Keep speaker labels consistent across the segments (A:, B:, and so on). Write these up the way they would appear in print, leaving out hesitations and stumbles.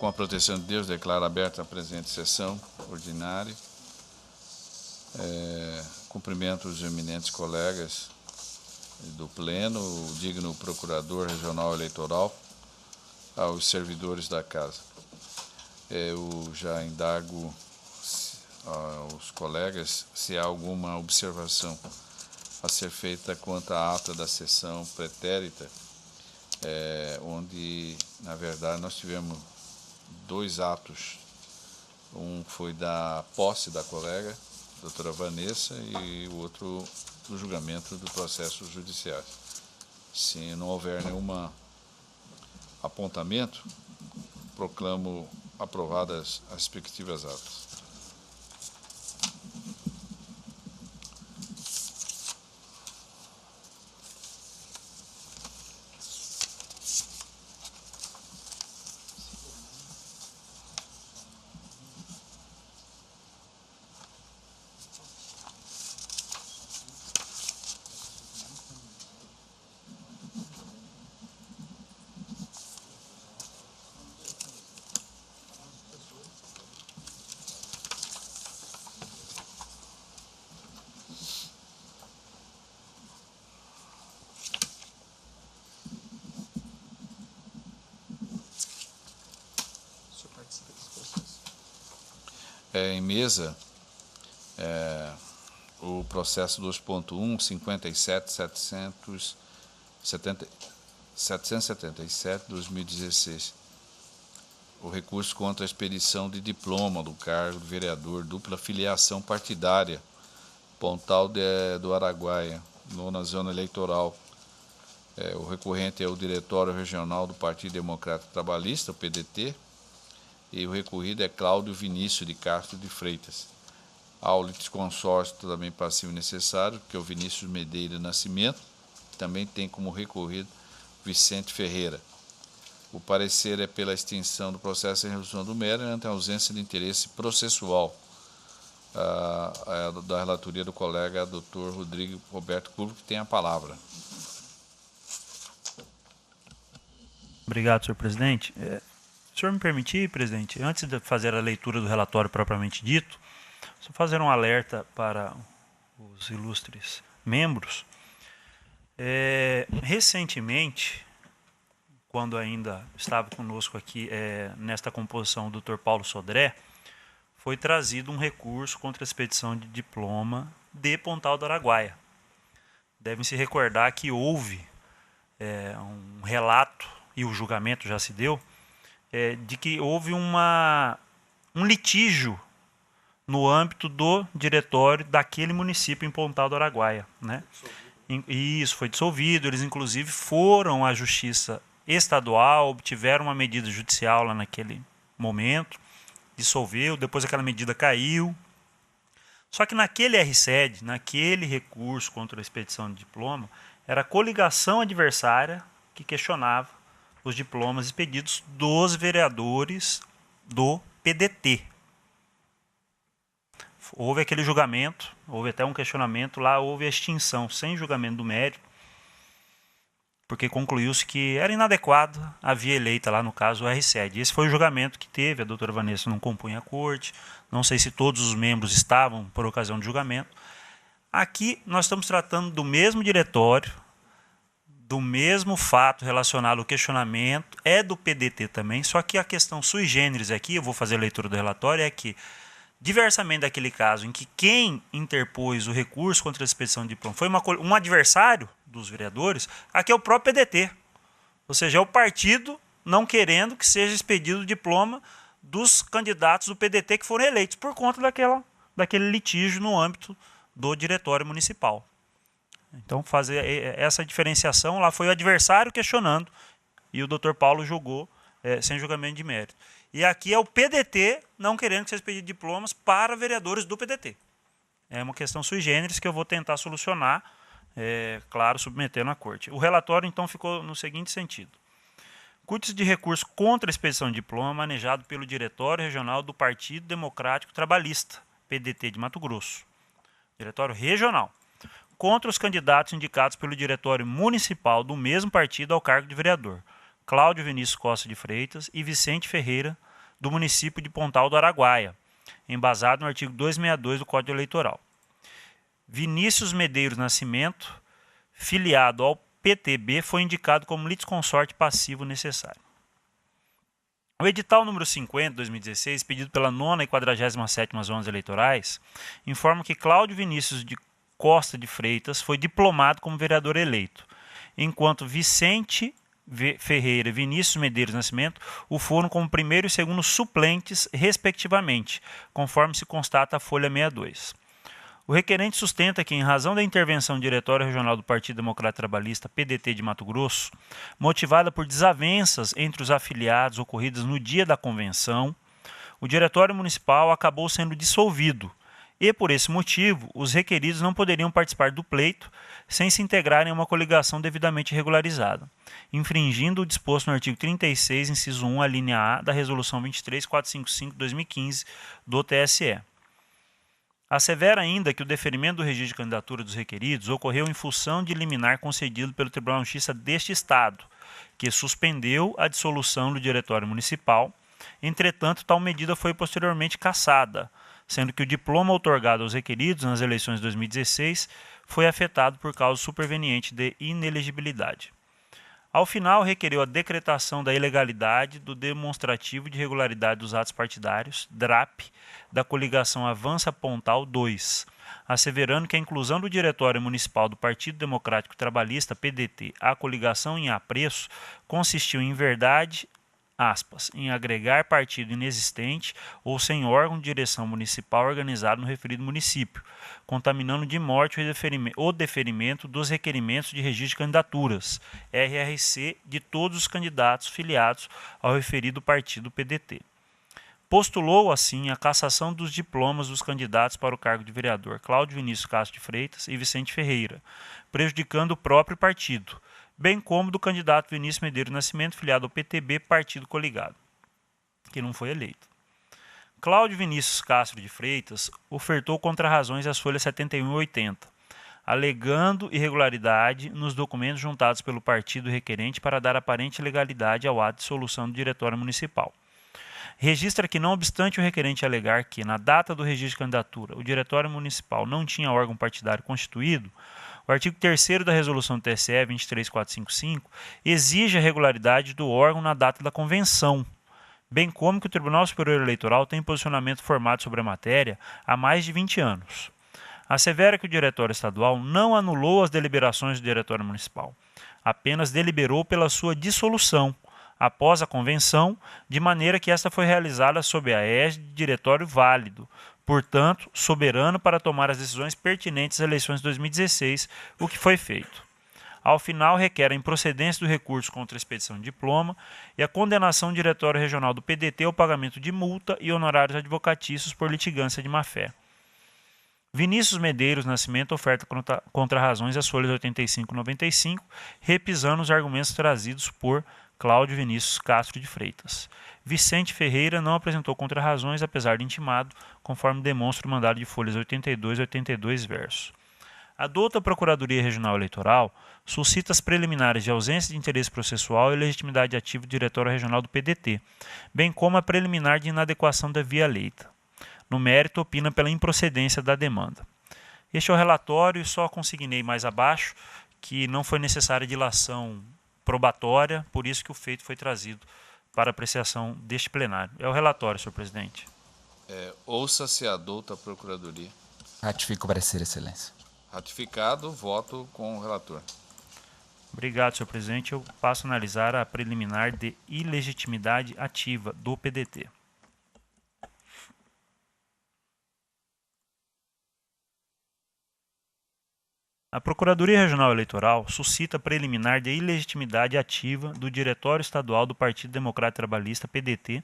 A: Com a proteção de Deus, declaro aberta a presente sessão ordinária. Cumprimento os eminentes colegas do Pleno, o digno Procurador Regional Eleitoral, aos servidores da Casa. Eu já indago aos colegas se há alguma observação a ser feita quanto à ata da sessão pretérita, onde, na verdade, nós tivemos 2 atos. Um foi da posse da colega, doutora Vanessa, e o outro do julgamento do processo judiciário. Se não houver nenhum apontamento, proclamo aprovadas as respectivas atas. Em mesa, o processo 2.1, 57.777, 2016. O recurso contra a expedição de diploma do cargo de vereador, dupla filiação partidária, Pontal do Araguaia, 9ª Zona Eleitoral. O recorrente é o Diretório Regional do Partido Democrático Trabalhista, o PDT, e o recorrido é Cláudio Vinícius de Castro de Freitas. Há o litisconsórcio também passivo necessário, que é o Vinícius Medeira Nascimento, que também tem como recorrido Vicente Ferreira. O parecer é pela extinção do processo em resolução do mérito ante a ausência de interesse processual da relatoria do colega Dr. Rodrigo Roberto Cubo, que tem a palavra.
B: Obrigado, senhor presidente. Se o senhor me permitir, presidente, antes de fazer a leitura do relatório propriamente dito, só fazer um alerta para os ilustres membros. Recentemente, quando ainda estava conosco aqui nesta composição o Dr. Paulo Sodré, foi trazido um recurso contra a expedição de diploma de Pontal do Araguaia. Devem se recordar que houve um relato, e o julgamento já se deu, de que houve um litígio no âmbito do diretório daquele município em Pontal do Araguaia, né? E isso foi dissolvido, eles inclusive foram à Justiça Estadual, obtiveram uma medida judicial lá naquele momento, dissolveu, depois aquela medida caiu. Só que naquele RCED, naquele recurso contra a expedição de diploma, era a coligação adversária que questionava os diplomas expedidos dos vereadores do PDT. Houve aquele julgamento, houve até um questionamento lá, houve a extinção, sem julgamento do mérito, porque concluiu-se que era inadequado a via eleita lá, no caso, o RCED. Esse foi o julgamento que teve, a doutora Vanessa não compunha a corte, não sei se todos os membros estavam por ocasião do julgamento. Aqui nós estamos tratando do mesmo diretório, do mesmo fato relacionado ao questionamento, é do PDT também, só que a questão sui generis aqui, eu vou fazer a leitura do relatório, é que, diversamente daquele caso em que quem interpôs o recurso contra a expedição de diploma foi um adversário dos vereadores, aqui é o próprio PDT, ou seja, é o partido não querendo que seja expedido o diploma dos candidatos do PDT que foram eleitos por conta daquele litígio no âmbito do diretório municipal. Então, fazer essa diferenciação, lá foi o adversário questionando e o doutor Paulo julgou sem julgamento de mérito. E aqui é o PDT não querendo que seja pedido diplomas para vereadores do PDT. É uma questão sui generis que eu vou tentar solucionar, claro, submetendo à corte. O relatório, então, ficou no seguinte sentido. Curte de recurso contra a expedição de diploma manejado pelo Diretório Regional do Partido Democrático Trabalhista, PDT de Mato Grosso. Diretório Regional. Contra os candidatos indicados pelo Diretório Municipal do mesmo partido ao cargo de vereador, Cláudio Vinícius Costa de Freitas e Vicente Ferreira, do município de Pontal do Araguaia, embasado no artigo 262 do Código Eleitoral. Vinícius Medeiros Nascimento, filiado ao PTB, foi indicado como litisconsorte passivo necessário. O edital número 50, de 2016, pedido pela 9ª e 47ª zonas eleitorais, informa que Cláudio Vinícius de Costa de Freitas foi diplomado como vereador eleito, enquanto Vicente Ferreira e Vinícius Medeiros Nascimento o foram como primeiro e segundo suplentes, respectivamente, conforme se constata a folha 62. O requerente sustenta que, em razão da intervenção do Diretório Regional do Partido Democrata Trabalhista, PDT de Mato Grosso, motivada por desavenças entre os afiliados ocorridas no dia da convenção, o Diretório Municipal acabou sendo dissolvido e, por esse motivo, os requeridos não poderiam participar do pleito sem se integrarem a uma coligação devidamente regularizada, infringindo o disposto no artigo 36, inciso 1, a linha A da Resolução 23455/2015 do TSE. Assevera ainda que o deferimento do registro de candidatura dos requeridos ocorreu em função de liminar concedido pelo Tribunal de Justiça deste Estado, que suspendeu a dissolução do Diretório Municipal. Entretanto, tal medida foi posteriormente cassada, sendo que o diploma outorgado aos requeridos nas eleições de 2016 foi afetado por causa superveniente de inelegibilidade. Ao final, requereu a decretação da ilegalidade do demonstrativo de regularidade dos atos partidários, DRAP, da coligação Avança Pontal 2, asseverando que a inclusão do Diretório Municipal do Partido Democrático Trabalhista, PDT, à coligação em apreço, consistiu em verdade, aspas, em agregar partido inexistente ou sem órgão de direção municipal organizado no referido município, contaminando de morte o deferimento dos requerimentos de registro de candidaturas, RRC, de todos os candidatos filiados ao referido partido PDT. Postulou, assim, a cassação dos diplomas dos candidatos para o cargo de vereador Cláudio Vinícius Castro de Freitas e Vicente Ferreira, prejudicando o próprio partido, bem como do candidato Vinícius Medeiros Nascimento, filiado ao PTB, partido coligado, que não foi eleito. Cláudio Vinícius Castro de Freitas ofertou contrarrazões às folhas 71 e 80, alegando irregularidade nos documentos juntados pelo partido requerente para dar aparente legalidade ao ato de dissolução do Diretório Municipal. Registra que, não obstante o requerente alegar que, na data do registro de candidatura, o Diretório Municipal não tinha órgão partidário constituído, o artigo 3º da Resolução do TSE 23455 exige a regularidade do órgão na data da convenção, bem como que o Tribunal Superior Eleitoral tem posicionamento formado sobre a matéria há mais de 20 anos. Assevera que o Diretório Estadual não anulou as deliberações do Diretório Municipal, apenas deliberou pela sua dissolução, após a convenção, de maneira que esta foi realizada sob a égide de diretório válido, portanto, soberano para tomar as decisões pertinentes às eleições de 2016, o que foi feito. Ao final, requer a improcedência do recurso contra a expedição de diploma e a condenação do Diretório Regional do PDT ao pagamento de multa e honorários advocatícios por litigância de má-fé. Vinícius Medeiros Nascimento oferta contrarrazões às folhas 85 e 95, repisando os argumentos trazidos por Cláudio Vinícius Castro de Freitas. Vicente Ferreira não apresentou contrarrazões, apesar de intimado, conforme demonstra o mandado de folhas 82 e 82 verso. A douta Procuradoria Regional Eleitoral suscita as preliminares de ausência de interesse processual e legitimidade ativa do Diretório Regional do PDT, bem como a preliminar de inadequação da via eleita. No mérito, opina pela improcedência da demanda. Este é o relatório e só consignei mais abaixo que não foi necessária dilação probatória, por isso que o feito foi trazido para apreciação deste plenário. É o relatório, senhor presidente.
A: Ouça-se a douta Procuradoria.
C: Ratifico o parecer, excelência.
A: Ratificado, voto com o relator.
B: Obrigado, senhor presidente. Eu passo a analisar a preliminar de ilegitimidade ativa do PDT. A Procuradoria Regional Eleitoral suscita preliminar de ilegitimidade ativa do Diretório Estadual do Partido Democrata Trabalhista, PDT,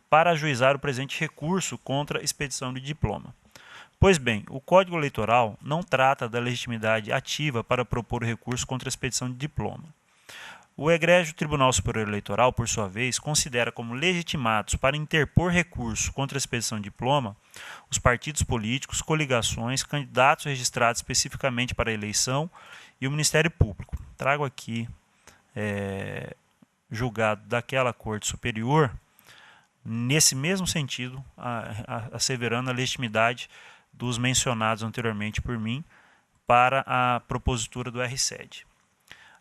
B: para ajuizar o presente recurso contra a expedição de diploma. Pois bem, o Código Eleitoral não trata da legitimidade ativa para propor o recurso contra a expedição de diploma. O egrégio Tribunal Superior Eleitoral, por sua vez, considera como legitimados para interpor recurso contra a expedição de diploma os partidos políticos, coligações, candidatos registrados especificamente para a eleição e o Ministério Público. Trago aqui, julgado daquela Corte Superior, nesse mesmo sentido, asseverando a legitimidade dos mencionados anteriormente por mim para a propositura do RSED.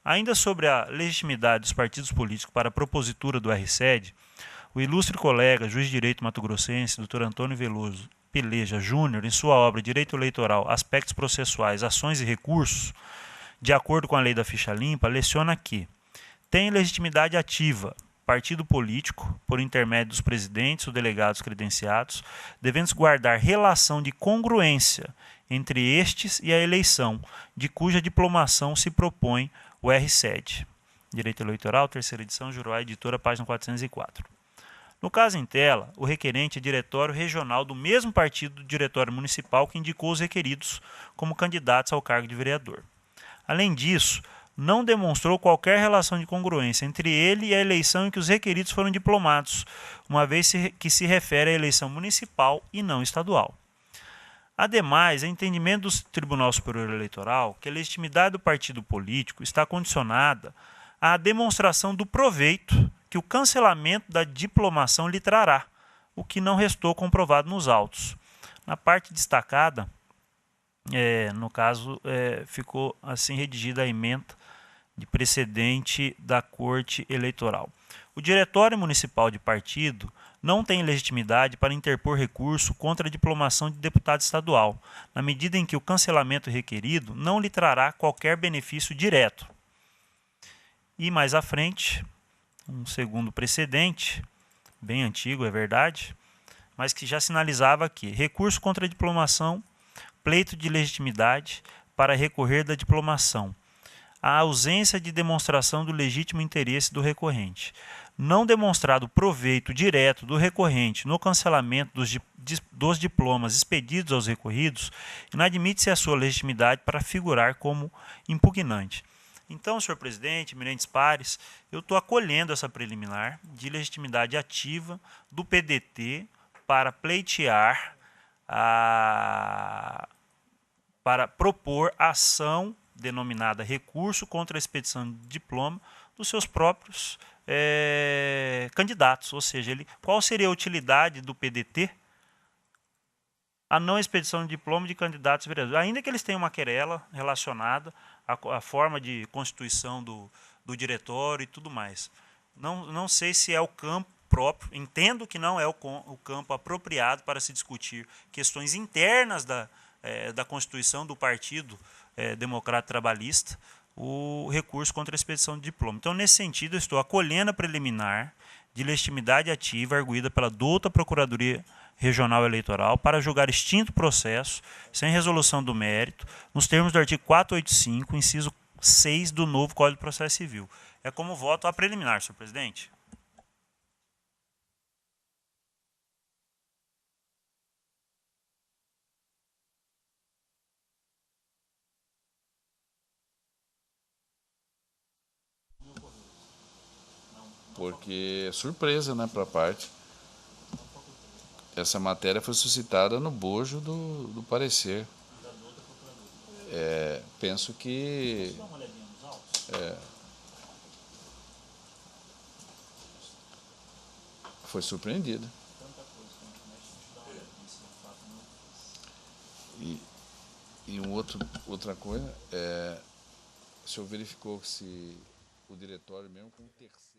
B: Ainda sobre a legitimidade dos partidos políticos para a propositura do RSED, o ilustre colega, juiz de direito mato-grossense, Dr. Antônio Veloso Peleja Júnior, em sua obra Direito Eleitoral, Aspectos Processuais, Ações e Recursos, de acordo com a lei da ficha limpa, leciona que tem legitimidade ativa partido político, por intermédio dos presidentes ou delegados credenciados, devendo guardar relação de congruência entre estes e a eleição, de cuja diplomação se propõe o RSED. Direito Eleitoral, terceira edição, Juruá, editora, página 404. No caso em tela, o requerente é diretório regional do mesmo partido do diretório municipal que indicou os requeridos como candidatos ao cargo de vereador. Além disso, não demonstrou qualquer relação de congruência entre ele e a eleição em que os requeridos foram diplomados, uma vez que se refere à eleição municipal e não estadual. Ademais, é entendimento do Tribunal Superior Eleitoral que a legitimidade do partido político está condicionada à demonstração do proveito que o cancelamento da diplomação lhe trará, o que não restou comprovado nos autos. Na parte destacada, no caso, ficou assim redigida a ementa de precedente da Corte Eleitoral. O Diretório Municipal de Partido não tem legitimidade para interpor recurso contra a diplomação de deputado estadual, na medida em que o cancelamento requerido não lhe trará qualquer benefício direto. E mais à frente, um segundo precedente, bem antigo, é verdade, mas que já sinalizava que recurso contra a diplomação, pleito de legitimidade para recorrer da diplomação, a ausência de demonstração do legítimo interesse do recorrente. Não demonstrado proveito direto do recorrente no cancelamento dos diplomas expedidos aos recorridos, inadmite-se a sua legitimidade para figurar como impugnante. Então, senhor presidente, eminentes pares, eu estou acolhendo essa preliminar de legitimidade ativa do PDT para pleitear, para propor ação denominada recurso contra a expedição de diploma dos seus próprios candidatos. Ou seja, qual seria a utilidade do PDT a não expedição de diploma de candidatos vereadores? Ainda que eles tenham uma querela relacionada à forma de constituição do diretório e tudo mais. Não sei se é o campo próprio, entendo que não é o campo apropriado para se discutir questões internas da Constituição do Partido Democrata Trabalhista, o recurso contra a expedição de diploma. Então, nesse sentido, eu estou acolhendo a preliminar de legitimidade ativa arguída pela douta Procuradoria Regional Eleitoral para julgar extinto processo, sem resolução do mérito, nos termos do artigo 485, inciso 6 do novo Código de Processo Civil. É como voto a preliminar, senhor presidente.
A: Porque é surpresa, né, para a parte. Essa matéria foi suscitada no bojo do parecer. Penso que foi surpreendida. E outra coisa, o senhor verificou se o diretório mesmo com o terceiro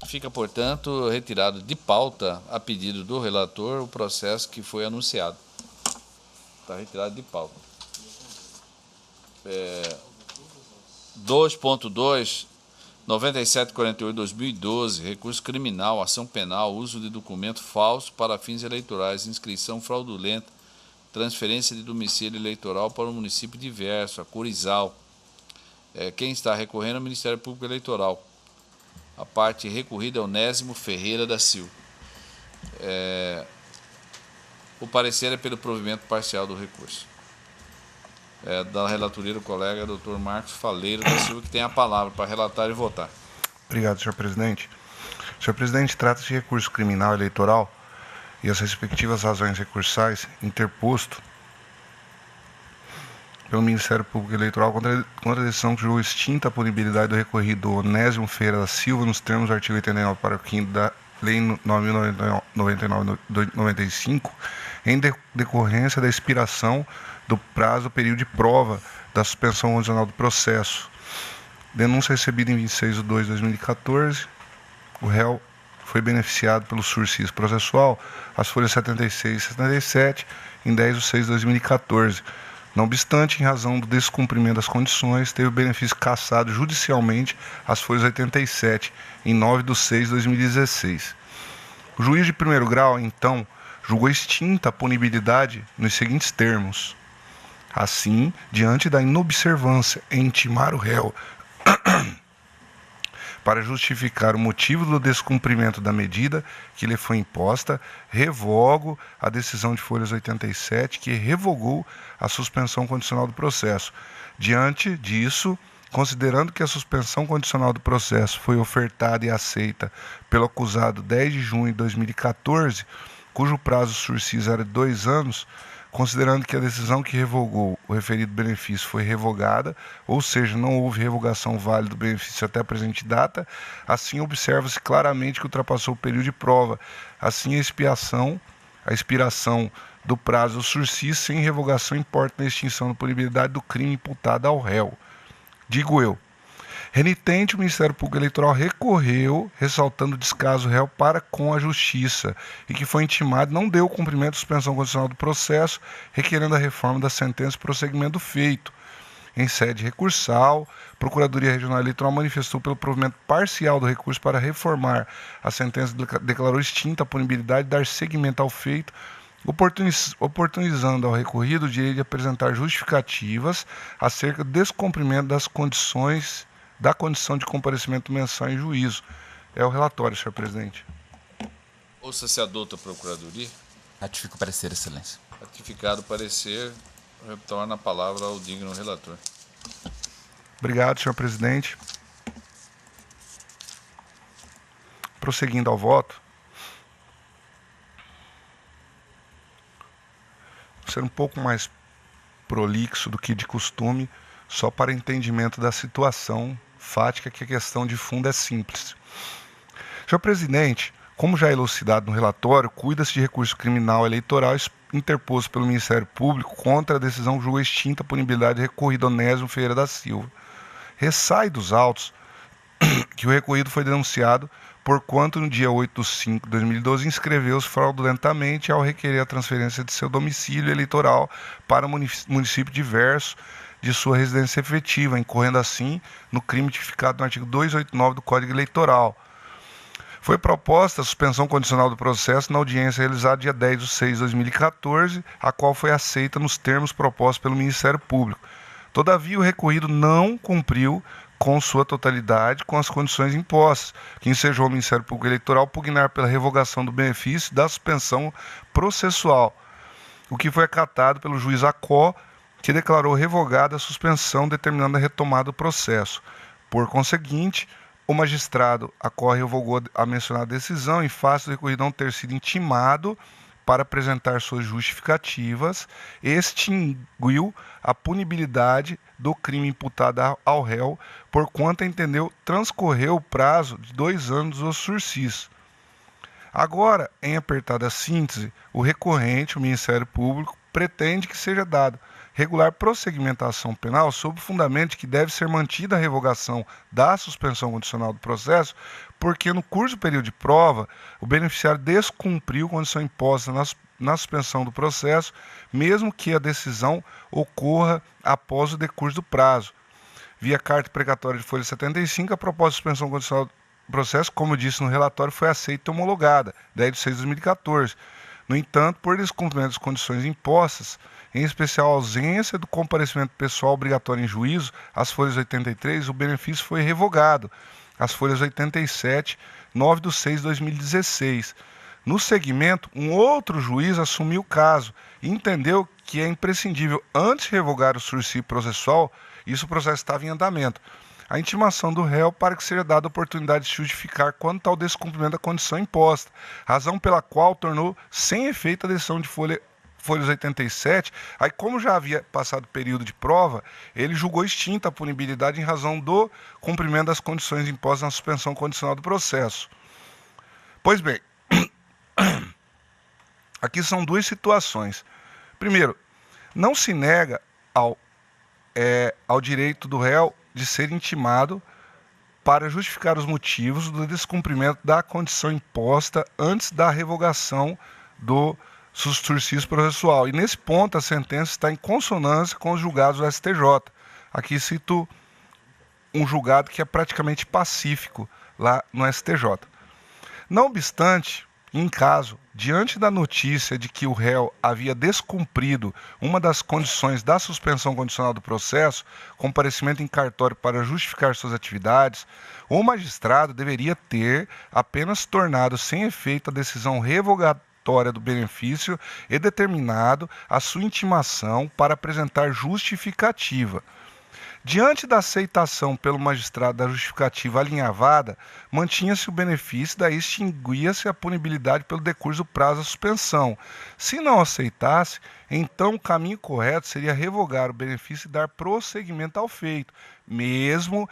A: Fica, portanto, retirado de pauta, a pedido do relator, o processo que foi anunciado. Está retirado de pauta. 2.2, 9748/2012, recurso criminal, ação penal, uso de documento falso para fins eleitorais, inscrição fraudulenta, transferência de domicílio eleitoral para um município diverso, a Curizal. Quem está recorrendo é o Ministério Público Eleitoral. A parte recorrida é Onésimo Ferreira da Silva. O parecer é pelo provimento parcial do recurso. Da relatoria do colega Dr. Marcos Faleiro da Silva, que tem a palavra para relatar e votar.
D: Obrigado, senhor presidente. Senhor presidente, trata-se de recurso criminal eleitoral e as respectivas razões recursais interposto pelo Ministério Público Eleitoral contra a decisão que julgou extinta a punibilidade do recorrido Onésimo Ferreira da Silva nos termos do artigo 89, parágrafo 5º da Lei 9.099/95, em decorrência da expiração do prazo período de prova da suspensão condicional do processo. Denúncia recebida em 26/2/2014. O réu foi beneficiado pelo sursis processual, as folhas 76 e 77, em 10/6/2014. Não obstante, em razão do descumprimento das condições, teve o benefício cassado judicialmente às folhas 87, em 9/6/2016. O juiz de primeiro grau, então, julgou extinta a punibilidade nos seguintes termos. Assim, diante da inobservância em intimar o réu para justificar o motivo do descumprimento da medida que lhe foi imposta, revogo a decisão de folhas 87, que revogou a suspensão condicional do processo. Diante disso, considerando que a suspensão condicional do processo foi ofertada e aceita pelo acusado 10 de junho de 2014, cujo prazo sursis era de 2 anos, considerando que a decisão que revogou o referido benefício foi revogada, ou seja, não houve revogação válida do benefício até a presente data, assim observa-se claramente que ultrapassou o período de prova. Assim, a expiração do prazo do sursis sem revogação importa na extinção da punibilidade do crime imputado ao réu. Digo eu, renitente, o Ministério Público Eleitoral recorreu, ressaltando o descaso réu para com a Justiça, e que foi intimado não deu cumprimento à suspensão condicional do processo, requerendo a reforma da sentença e prosseguimento do feito. Em sede recursal, a Procuradoria Regional Eleitoral manifestou pelo provimento parcial do recurso para reformar a sentença, declarou extinta a punibilidade e dar seguimento ao feito, oportunizando ao recorrido o direito de apresentar justificativas acerca do descumprimento da condição de comparecimento mensal em juízo. É o relatório, senhor presidente.
A: Ouça se adota a Procuradoria.
C: Ratifico o parecer, excelência.
A: Ratificado o parecer, retorna a palavra ao digno relator.
D: Obrigado, senhor presidente. Prosseguindo ao voto, vou ser um pouco mais prolixo do que de costume, só para entendimento da situação fática, que a questão de fundo é simples. Senhor presidente, como já elucidado no relatório, cuida-se de recurso criminal eleitoral interposto pelo Ministério Público contra a decisão que julgou extinta a punibilidade recorrida Onésimo Ferreira da Silva. Ressai dos autos que o recorrido foi denunciado porquanto no dia 8/5/2012 inscreveu-se fraudulentamente ao requerer a transferência de seu domicílio eleitoral para município diverso de sua residência efetiva, incorrendo assim no crime tipificado no artigo 289 do Código Eleitoral. Foi proposta a suspensão condicional do processo na audiência realizada dia 10/6/2014, a qual foi aceita nos termos propostos pelo Ministério Público. Todavia, o recorrido não cumpriu com sua totalidade com as condições impostas, que ensejou o Ministério Público Eleitoral pugnar pela revogação do benefício da suspensão processual, o que foi acatado pelo juiz Acó, que declarou revogada a suspensão, determinando a retomada do processo. Por conseguinte, o magistrado Acó revogou a mencionada decisão em face do recorrido não ter sido intimado para apresentar suas justificativas, extinguiu a punibilidade do crime imputado ao réu, porquanto entendeu transcorreu o prazo de 2 anos do sursis. Agora, em apertada síntese, o recorrente, o Ministério Público, pretende que seja dado regular prosseguimento da ação penal sob o fundamento de que deve ser mantida a revogação da suspensão condicional do processo, porque no curso do período de prova, o beneficiário descumpriu a condição imposta na suspensão do processo, mesmo que a decisão ocorra após o decurso do prazo. Via carta precatória de folha 75, a proposta de suspensão condicional do processo, como eu disse no relatório, foi aceita e homologada, 10 de 6 de 2014. No entanto, por descumprimento das condições impostas, em especial a ausência do comparecimento pessoal obrigatório em juízo, as folhas 83, o benefício foi revogado, as folhas 87, 9 de 6 de 2016. No segmento, um outro juiz assumiu o caso e entendeu que é imprescindível, antes de revogar o sursi processual, isso o processo estava em andamento, a intimação do réu para que seja dada a oportunidade de justificar quanto ao descumprimento da condição imposta, razão pela qual tornou sem efeito a decisão de folhas 87, aí como já havia passado o período de prova, ele julgou extinta a punibilidade em razão do cumprimento das condições impostas na suspensão condicional do processo. Pois bem, aqui são duas situações. Primeiro, não se nega ao direito do réu de ser intimado para justificar os motivos do descumprimento da condição imposta antes da revogação do sursi processual. E nesse ponto a sentença está em consonância com os julgados do STJ. Aqui cito um julgado que é praticamente pacífico lá no STJ. Não obstante, em caso, diante da notícia de que o réu havia descumprido uma das condições da suspensão condicional do processo, comparecimento em cartório para justificar suas atividades, o magistrado deveria ter apenas tornado sem efeito a decisão revogatória do benefício e determinado a sua intimação para apresentar justificativa. Diante da aceitação pelo magistrado da justificativa alinhavada, mantinha-se o benefício, daí extinguia-se a punibilidade pelo decurso do prazo da suspensão. Se não aceitasse, então o caminho correto seria revogar o benefício e dar prosseguimento ao feito, mesmo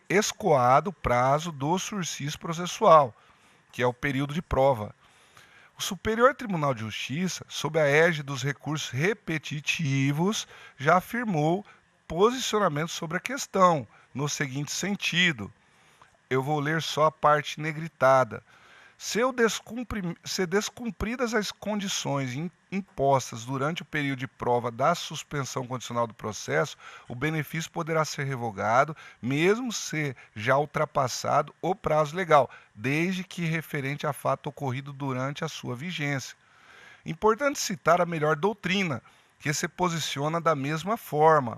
D: escoado o prazo do sursi processual, que é o período de prova. O Superior Tribunal de Justiça, sob a égide dos recursos repetitivos, já afirmou posicionamento sobre a questão, no seguinte sentido. Eu vou ler só a parte negritada. Se descumpridas as condições impostas durante o período de prova da suspensão condicional do processo, o benefício poderá ser revogado, mesmo se já ultrapassado o prazo legal, desde que referente a fato ocorrido durante a sua vigência. Importante citar a melhor doutrina, que se posiciona da mesma forma.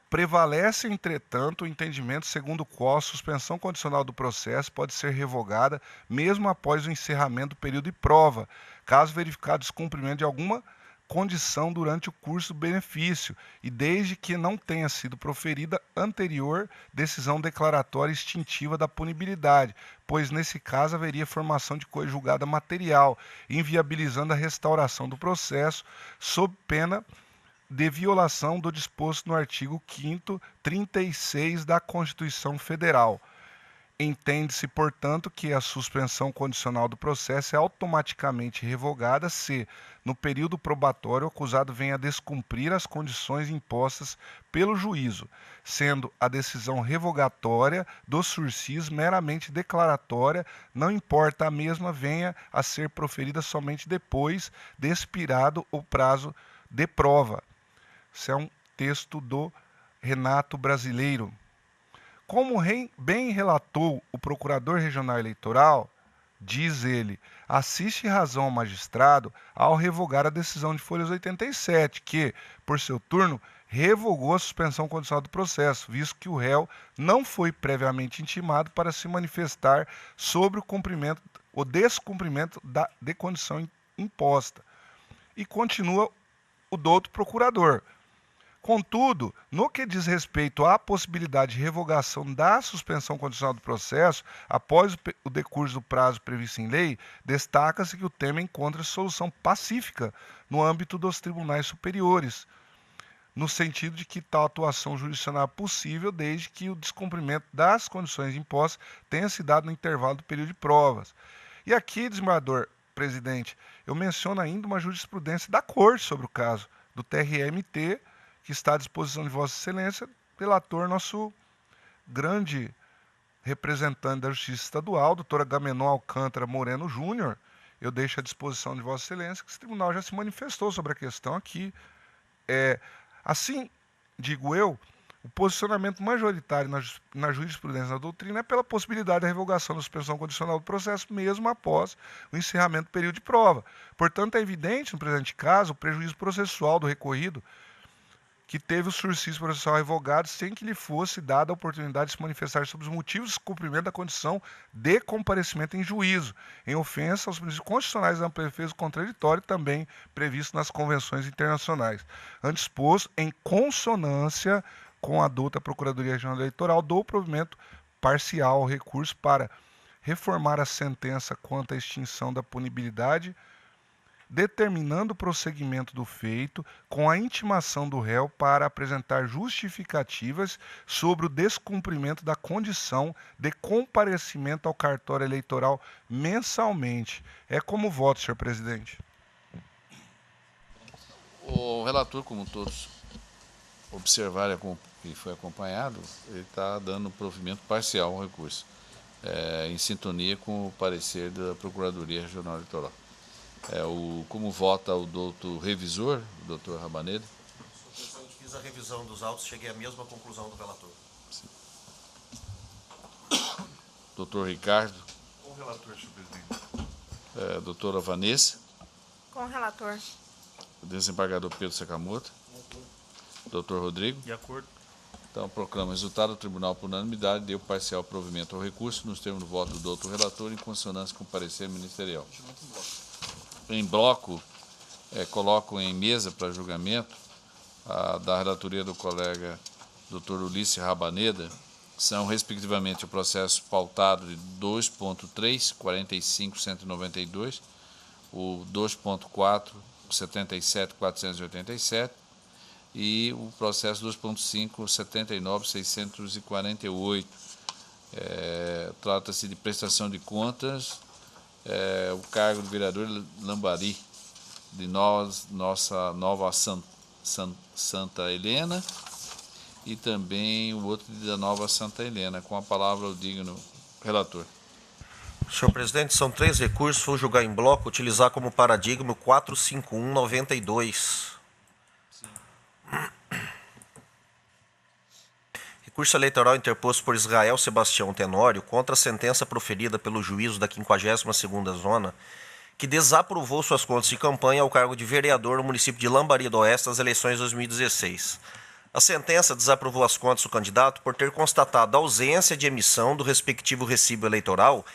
D: Prevalece, entretanto, o entendimento segundo o qual a suspensão condicional do processo pode ser revogada mesmo após o encerramento do período de prova, caso verificado descumprimento de alguma condição durante o curso do benefício e desde que não tenha sido proferida anterior decisão declaratória extintiva da punibilidade, pois nesse caso haveria formação de coisa julgada material, inviabilizando a restauração do processo sob pena de violação do disposto no artigo 5º, 36 da Constituição Federal. Entende-se, portanto, que a suspensão condicional do processo é automaticamente revogada se, no período probatório, o acusado venha a descumprir as condições impostas pelo juízo, sendo a decisão revogatória do sursis meramente declaratória, não importa a mesma venha a ser proferida somente depois de expirado o prazo de prova. Isso é um texto do Renato Brasileiro. Como bem relatou o Procurador Regional Eleitoral, diz ele, assiste razão ao magistrado ao revogar a decisão de folhas 87, que, por seu turno, revogou a suspensão condicional do processo, visto que o réu não foi previamente intimado para se manifestar sobre o descumprimento de condição imposta. E continua o douto procurador. Contudo, no que diz respeito à possibilidade de revogação da suspensão condicional do processo, após o decurso do prazo previsto em lei, destaca-se que o tema encontra solução pacífica no âmbito dos tribunais superiores, no sentido de que tal atuação jurisdicional é possível desde que o descumprimento das condições impostas tenha se dado no intervalo do período de provas. E aqui, desembargador presidente, eu menciono ainda uma jurisprudência da Corte sobre o caso, do TRMT, que está à disposição de Vossa Excelência, relator, nosso grande representante da Justiça Estadual, doutor Agamenon Alcântara Moreno Júnior. Eu deixo à disposição de Vossa Excelência, que esse tribunal já se manifestou sobre a questão aqui. Assim, digo eu, o posicionamento majoritário na jurisprudência da doutrina é pela possibilidade da revogação da suspensão condicional do processo, mesmo após o encerramento do período de prova. Portanto, é evidente, no presente caso, o prejuízo processual do recorrido, que teve o sursis processual revogado sem que lhe fosse dada a oportunidade de se manifestar sobre os motivos de cumprimento da condição de comparecimento em juízo, em ofensa aos princípios constitucionais da ampla defesa do contraditório, também previsto nas convenções internacionais. Antes exposto, em consonância com a dota Procuradoria Regional Eleitoral, dou provimento parcial ao recurso para reformar a sentença quanto à extinção da punibilidade, determinando o prosseguimento do feito com a intimação do réu para apresentar justificativas sobre o descumprimento da condição de comparecimento ao cartório eleitoral mensalmente. É como voto, senhor presidente.
A: O relator, como todos observaram que foi acompanhado, ele está dando provimento parcial ao recurso, em sintonia com o parecer da Procuradoria Regional Eleitoral. Como vota o doutor revisor, o doutor Rabaneda?
E: Fiz a revisão dos autos, cheguei à mesma conclusão do relator.
A: Sim. Doutor Ricardo?
D: Com o relator, senhor presidente.
A: Doutora Vanessa?
F: Com o relator.
A: Desembargador Pedro Sakamoto? Doutor Rodrigo?
B: De acordo.
A: Então, proclamo o resultado do tribunal por unanimidade, deu parcial provimento ao recurso, nos termos do voto do doutor relator, em consonância com o parecer ministerial. Em bloco, coloco em mesa para julgamento da relatoria do colega Dr. Ulisses Rabaneda, que são, respectivamente, o processo pautado de 2.3, 45.192, o 2.4, 77.487 e o processo 2.5, 79.648. Trata-se de prestação de contas, o cargo do vereador Lambari, de nossa Nova Santa Helena, e também o outro da Nova Santa Helena. Com a palavra o digno relator.
E: Senhor presidente, são 3 recursos, vou julgar em bloco, utilizar como paradigma o 45192. Recurso eleitoral interposto por Israel Sebastião Tenório contra a sentença proferida pelo juízo da 52ª Zona, que desaprovou suas contas de campanha ao cargo de vereador no município de Lambari do Oeste nas eleições de 2016. A sentença desaprovou as contas do candidato por ter constatado a ausência de emissão do respectivo recibo eleitoral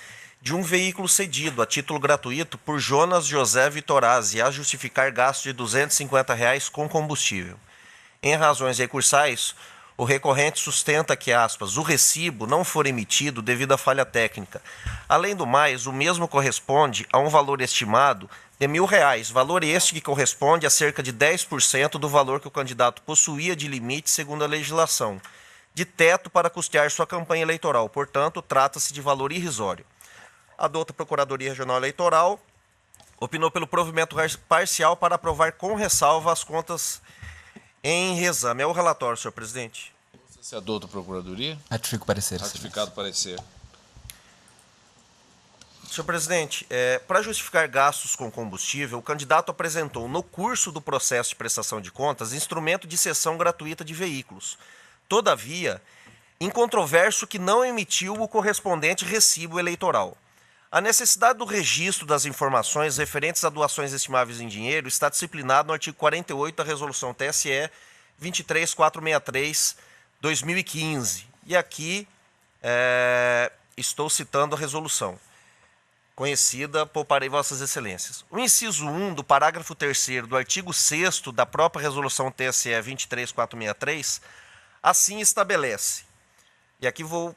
E: de um veículo cedido a título gratuito por Jonas José Vitorazzi, a justificar gasto de R$ 250 com combustível. Em razões recursais, o recorrente sustenta que, aspas, o recibo não for emitido devido à falha técnica. Além do mais, o mesmo corresponde a um valor estimado de R$ 1.000, valor este que corresponde a cerca de 10% do valor que o candidato possuía de limite segundo a legislação, de teto para custear sua campanha eleitoral. Portanto, trata-se de valor irrisório. A douta Procuradoria Regional Eleitoral opinou pelo provimento parcial para aprovar com ressalva as contas em reexame. É o relatório, senhor presidente.
A: Se adota a Procuradoria?
C: Ratifico o parecer.
A: Ratificado o parecer.
E: Senhor presidente, para justificar gastos com combustível, o candidato apresentou no curso do processo de prestação de contas instrumento de cessão gratuita de veículos. Todavia, incontroverso que não emitiu o correspondente recibo eleitoral. A necessidade do registro das informações referentes a doações estimáveis em dinheiro está disciplinado no artigo 48 da Resolução TSE 23463/2015. E aqui estou citando a resolução, conhecida, pouparei vossas excelências. O inciso 1 do parágrafo 3º do artigo 6º da própria Resolução TSE 23463 assim estabelece. E aqui vou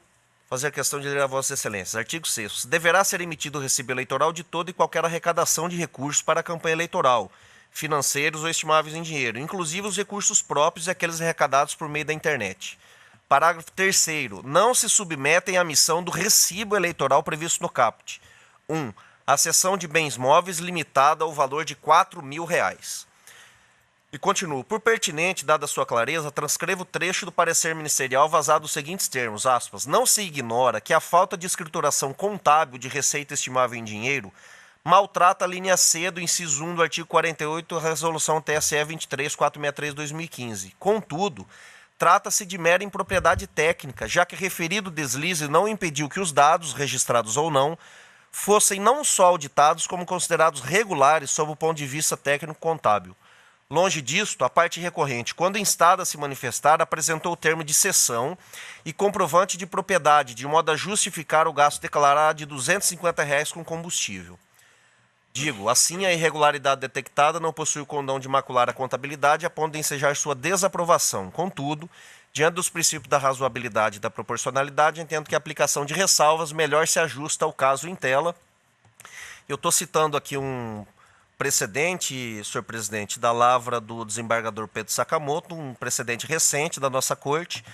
E: fazer a questão de ler a vossas excelências. Artigo 6º. Deverá ser emitido o recibo eleitoral de toda e qualquer arrecadação de recursos para a campanha eleitoral, financeiros ou estimáveis em dinheiro, inclusive os recursos próprios e aqueles arrecadados por meio da internet. Parágrafo 3º. Não se submetem à emissão do recibo eleitoral previsto no caput. 1. A cessão de bens móveis limitada ao valor de R$ 4.000. E continuo. Por pertinente, dada a sua clareza, transcrevo o trecho do parecer ministerial vazado nos seguintes termos, aspas, não se ignora que a falta de escrituração contábil de receita estimável em dinheiro maltrata a linha C do inciso 1 do artigo 48 da Resolução TSE 23463/2015. Contudo, trata-se de mera impropriedade técnica, já que referido deslize não impediu que os dados, registrados ou não, fossem não só auditados, como considerados regulares sob o ponto de vista técnico-contábil. Longe disto, a parte recorrente, quando instada a se manifestar, apresentou o termo de cessão e comprovante de propriedade, de modo a justificar o gasto declarado de R$ 250 com combustível. Digo, assim a irregularidade detectada não possui o condão de macular a contabilidade a ponto de ensejar sua desaprovação. Contudo, diante dos princípios da razoabilidade e da proporcionalidade, entendo que a aplicação de ressalvas melhor se ajusta ao caso em tela. Eu estou citando aqui um precedente, senhor presidente, da lavra do desembargador Pedro Sakamoto, um precedente recente da nossa corte,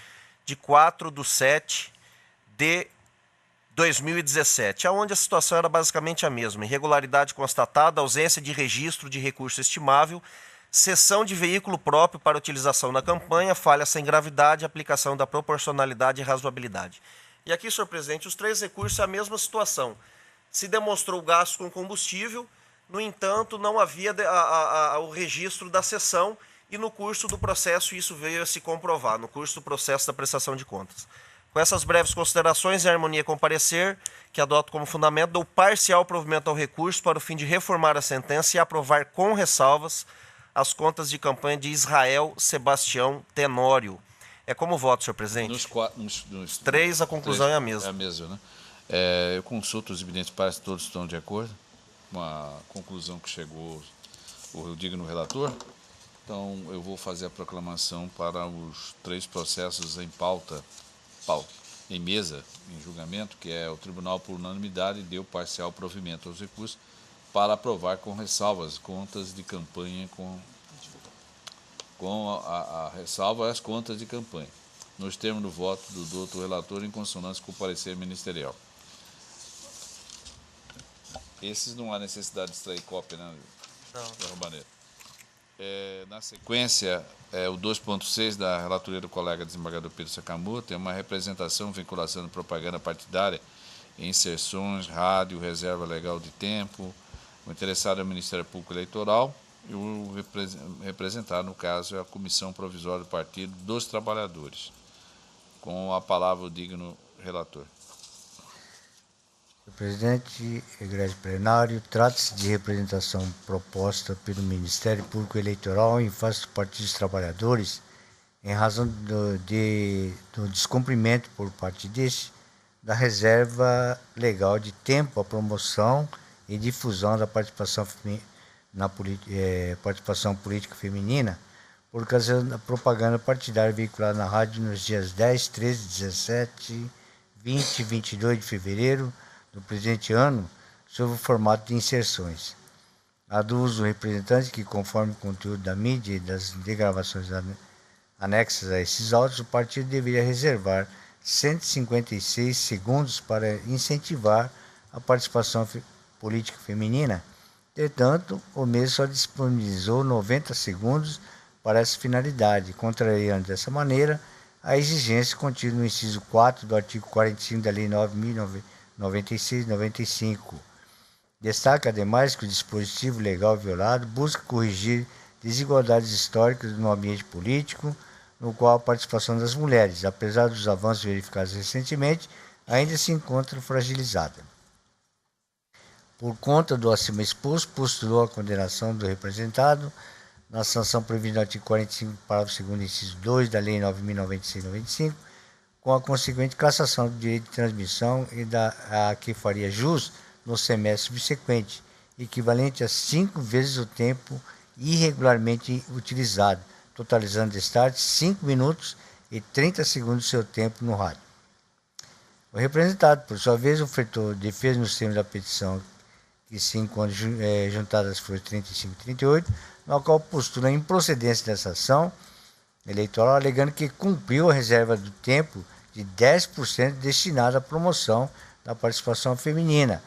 E: de 4/7 de 2017, onde a situação era basicamente a mesma. Irregularidade constatada, ausência de registro de recurso estimável, cessão de veículo próprio para utilização na campanha, falha sem gravidade, aplicação da proporcionalidade e razoabilidade. E aqui, senhor presidente, os 3 recursos é a mesma situação. Se demonstrou gasto com combustível, no entanto, não havia o registro da cessão e no curso do processo isso veio a se comprovar, no curso do processo da prestação de contas. Com essas breves considerações e harmonia com o parecer, que adoto como fundamento, dou parcial provimento ao recurso para o fim de reformar a sentença e aprovar com ressalvas as contas de campanha de Israel Sebastião Tenório. É como voto, senhor presidente?
A: Nos
E: 3, a conclusão é a mesma.
A: É a mesma, né? Eu consulto os evidentes pares, todos estão de acordo com a conclusão que chegou o digno relator. Então, eu vou fazer a proclamação para os 3 processos em pauta, em mesa, em julgamento, que é o Tribunal, por unanimidade, deu parcial provimento aos recursos para aprovar com ressalvas contas de campanha, com a ressalva às contas de campanha, nos termos do voto do doutor relator, em consonância com o parecer ministerial. Esses não há necessidade de extrair cópia, né? Não. Na sequência, o 2.6 da relatoria do colega desembargador Pedro Sakamoto é uma representação, vinculação de propaganda partidária, inserções, rádio, reserva legal de tempo. O interessado é o Ministério Público Eleitoral e o representado, no caso, é a Comissão Provisória do Partido dos Trabalhadores. Com a palavra o digno relator.
F: Senhor presidente, egresso plenário, trata-se de representação proposta pelo Ministério Público Eleitoral em face dos partidos trabalhadores, em razão do descumprimento por parte deste da reserva legal de tempo à promoção e difusão da participação política feminina, por ocasião da propaganda partidária veiculada na rádio nos dias 10, 13, 17, 20 e 22 de fevereiro do presente ano, sob o formato de inserções. Aduzo o representante que, conforme o conteúdo da mídia e das degravações anexas a esses autos, o partido deveria reservar 156 segundos para incentivar a participação política feminina. Entretanto, o mesmo só disponibilizou 90 segundos para essa finalidade, contrariando dessa maneira a exigência contida no inciso 4 do artigo 45 da Lei 9.096/95. Destaca, ademais, que o dispositivo legal violado busca corrigir desigualdades históricas no ambiente político, no qual a participação das mulheres, apesar dos avanços verificados recentemente, ainda se encontra fragilizada. Por conta do acima exposto, postulou a condenação do representado na sanção prevista no artigo 45, parágrafo 2º, inciso 2 da Lei 9.096/95, com a consequente cassação do direito de transmissão e a que faria jus no semestre subsequente, equivalente a 5 vezes o tempo irregularmente utilizado, totalizando desse tarde 5 minutos e 30 segundos do seu tempo no rádio. O representado, por sua vez, ofertou defesa nos termos da petição que se encontra juntada às folhas 35 e 38, no qual postula a improcedência dessa ação eleitoral, alegando que cumpriu a reserva do tempo de 10% destinada à promoção da participação feminina,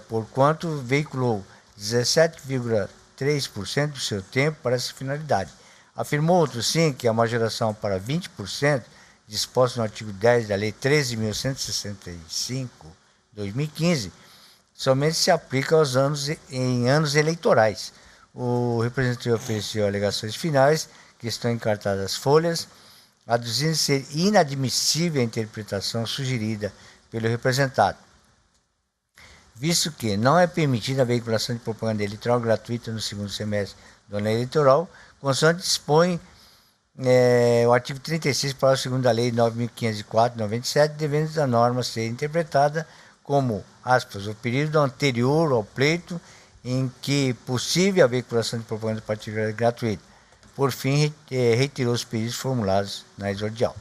F: porquanto veiculou 17,3 3% do seu tempo para essa finalidade. Afirmou outro sim que a majoração para 20%, disposta no artigo 10 da Lei 13.165/2015, somente se aplica em anos eleitorais. O representante ofereceu alegações finais, que estão encartadas as folhas, aduzindo ser inadmissível a interpretação sugerida pelo representado, visto que não é permitida a veiculação de propaganda eleitoral gratuita no segundo semestre do ano eleitoral, consoante dispõe o artigo 36, parágrafo 2º da Lei 9.504/97, devendo a norma ser interpretada como, aspas, o período anterior ao pleito em que possível a veiculação de propaganda partidária gratuita. Por fim, retirou os pedidos formulados na exordial.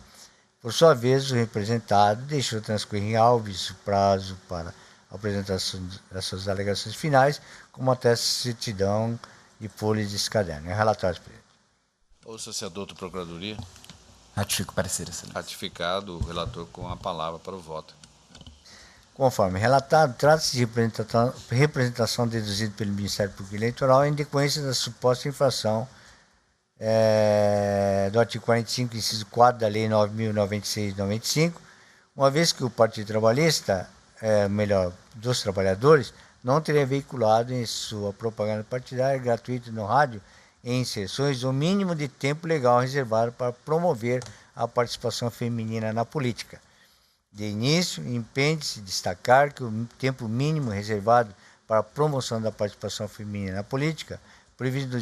F: Por sua vez, o representado deixou transcorrer em Alves o prazo para a apresentação das suas alegações finais, como atesta a certidão de folhas desse caderno. É relatório, presidente.
A: Ouça-se a douta Procuradoria.
C: Ratifico o parecer, excelência.
A: Ratificado, o relator com a palavra para o voto.
F: Conforme relatado, trata-se de representação deduzida pelo Ministério Público Eleitoral em decorrência da suposta infração do artigo 45, inciso 4 da Lei 9.096/95, uma vez que o Partido Trabalhista, dos trabalhadores, não teria veiculado em sua propaganda partidária gratuita no rádio em inserções o mínimo de tempo legal reservado para promover a participação feminina na política. De início, impende-se destacar que o tempo mínimo reservado para a promoção da participação feminina na política, previsto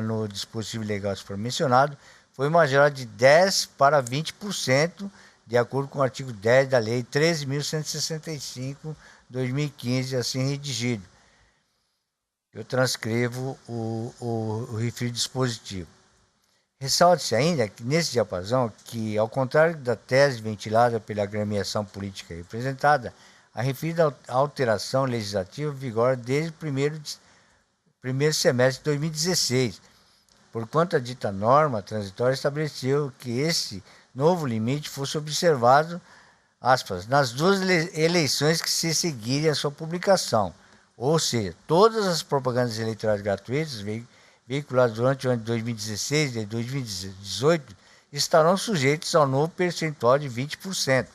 F: no dispositivo legal mencionado, foi majorado de 10% para 20%, de acordo com o artigo 10 da Lei 13.165/2015, assim redigido. Eu transcrevo o referido dispositivo. Ressalta-se ainda que, nesse diapasão, que, ao contrário da tese ventilada pela agremiação política representada, a referida alteração legislativa vigora desde o primeiro semestre de 2016, porquanto a dita norma transitória estabeleceu que esse novo limite fosse observado, aspas, nas duas eleições que se seguirem a sua publicação, ou seja, todas as propagandas eleitorais gratuitas veiculadas durante o ano de 2016 e 2018 estarão sujeitos ao novo percentual de 20%.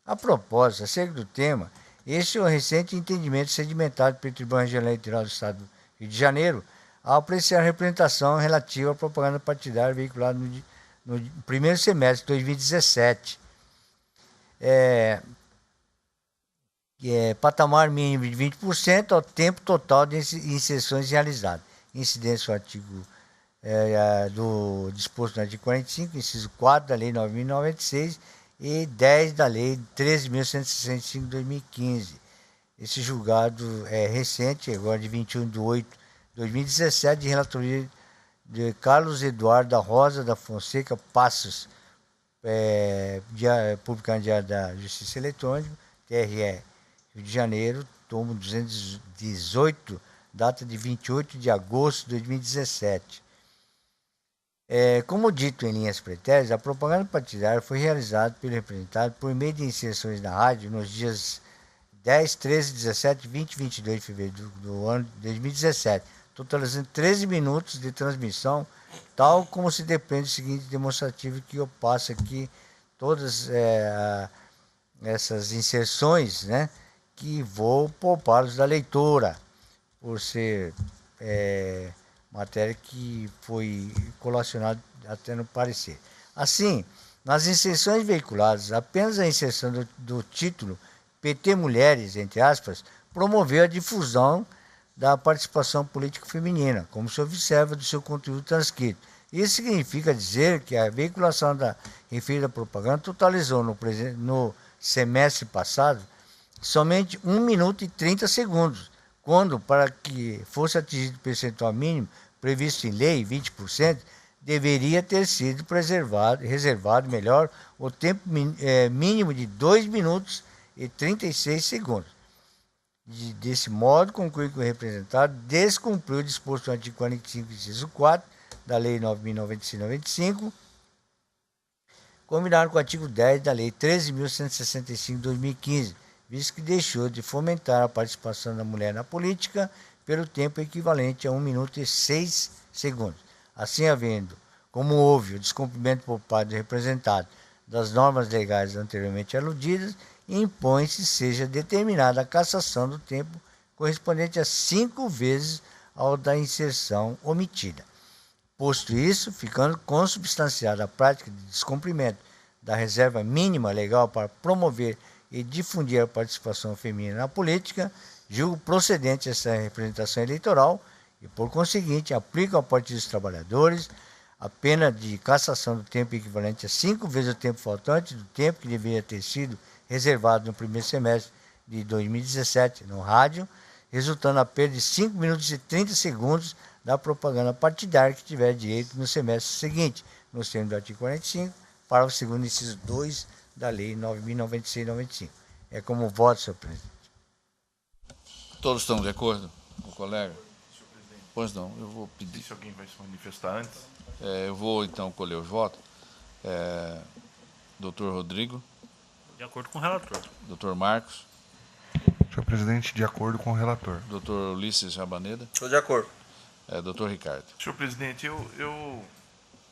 F: A propósito, acerca do tema, este é o recente entendimento sedimentado pelo Tribunal Regional Eleitoral do Estado do Rio de Janeiro, ao apreciar a representação relativa à propaganda partidária veiculada no primeiro semestre de 2017. Patamar mínimo de 20% ao tempo total de inserções realizadas. Incidência ao artigo do disposto no artigo 45, inciso 4 da Lei 9.096 e 10 da Lei 13.165/2015. Esse julgado é recente, agora de 21/8/2017, de relatoria de Carlos Eduardo da Rosa da Fonseca Passos, publicado no Diário da Justiça Eletrônica, TRE Rio de Janeiro, tomo 218, data de 28 de agosto de 2017. Como dito em linhas pretéritas, a propaganda partidária foi realizada pelo representado por meio de inserções na rádio nos dias 10, 13, 17, 20 e 22 de fevereiro do ano de 2017, totalizando 13 minutos de transmissão, tal como se depreende do seguinte demonstrativo que eu passo aqui, todas essas inserções, né, que vou poupá-los da leitura, por ser matéria que foi colacionada até no parecer. Assim, nas inserções veiculadas, apenas a inserção do título PT Mulheres, entre aspas, promoveu a difusão da participação política feminina, como se observa do seu conteúdo transcrito. Isso significa dizer que a veiculação da referida propaganda totalizou no semestre passado somente 1 minuto e 30 segundos, quando, para que fosse atingido o percentual mínimo previsto em lei, 20%, deveria ter sido reservado o tempo mínimo de 2 minutos e 36 segundos. Desse modo, conclui que o representado descumpriu o disposto no artigo 45, inciso 4, da Lei 9.096/95, combinado com o artigo 10 da Lei 13.165/2015, visto que deixou de fomentar a participação da mulher na política pelo tempo equivalente a 1 minuto e 6 segundos. Assim, como houve o descumprimento por parte do representado das normas legais anteriormente aludidas, impõe-se seja determinada a cassação do tempo correspondente a 5 vezes ao da inserção omitida. Posto isso, ficando consubstanciada a prática de descumprimento da reserva mínima legal para promover e difundir a participação feminina na política, julgo procedente essa representação eleitoral e, por conseguinte, aplico ao Partido dos Trabalhadores a pena de cassação do tempo equivalente a 5 vezes o tempo faltante do tempo que deveria ter sido reservado no primeiro semestre de 2017 no rádio, resultando a perda de 5 minutos e 30 segundos da propaganda partidária que tiver direito no semestre seguinte, nos termos do artigo 45, para o segundo inciso 2 da Lei 9.096/95. É como voto, senhor presidente.
A: Todos estão de acordo com o colega? Pois não, eu vou pedir.
G: Se alguém vai se manifestar antes.
A: Eu vou, então, colher os votos. Doutor Rodrigo.
B: De acordo com o relator.
A: Doutor Marcos.
D: Senhor presidente, de acordo com o relator.
A: Doutor Ulisses Rabaneda.
E: Estou de acordo.
A: Doutor Ricardo.
G: Senhor presidente,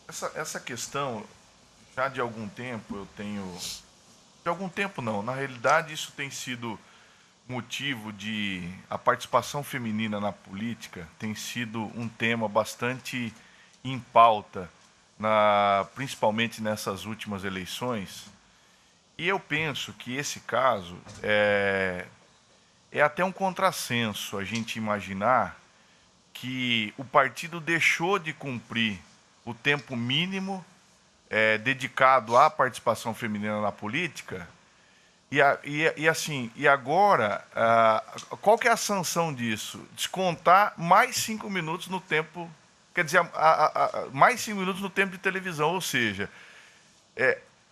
G: essa questão, já de algum tempo eu tenho... De algum tempo não, na realidade isso tem sido motivo de... A participação feminina na política tem sido um tema bastante em pauta, principalmente nessas últimas eleições. E eu penso que esse caso é até um contrassenso a gente imaginar que o partido deixou de cumprir o tempo mínimo dedicado à participação feminina na política e agora, qual que é a sanção disso? Descontar mais 5 minutos no tempo, quer dizer, mais 5 minutos no tempo de televisão, ou seja,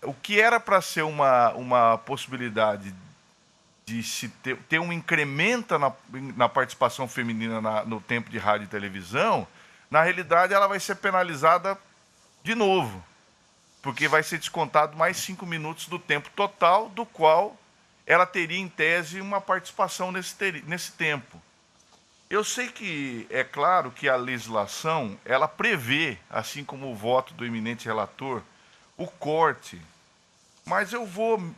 G: o que era para ser uma possibilidade de se ter um incremento na participação feminina no tempo de rádio e televisão, na realidade ela vai ser penalizada de novo, porque vai ser descontado mais 5 minutos do tempo total, do qual ela teria, em tese, uma participação nesse tempo. Eu sei que, é claro que a legislação, ela prevê, assim como o voto do eminente relator, o corte, mas eu vou...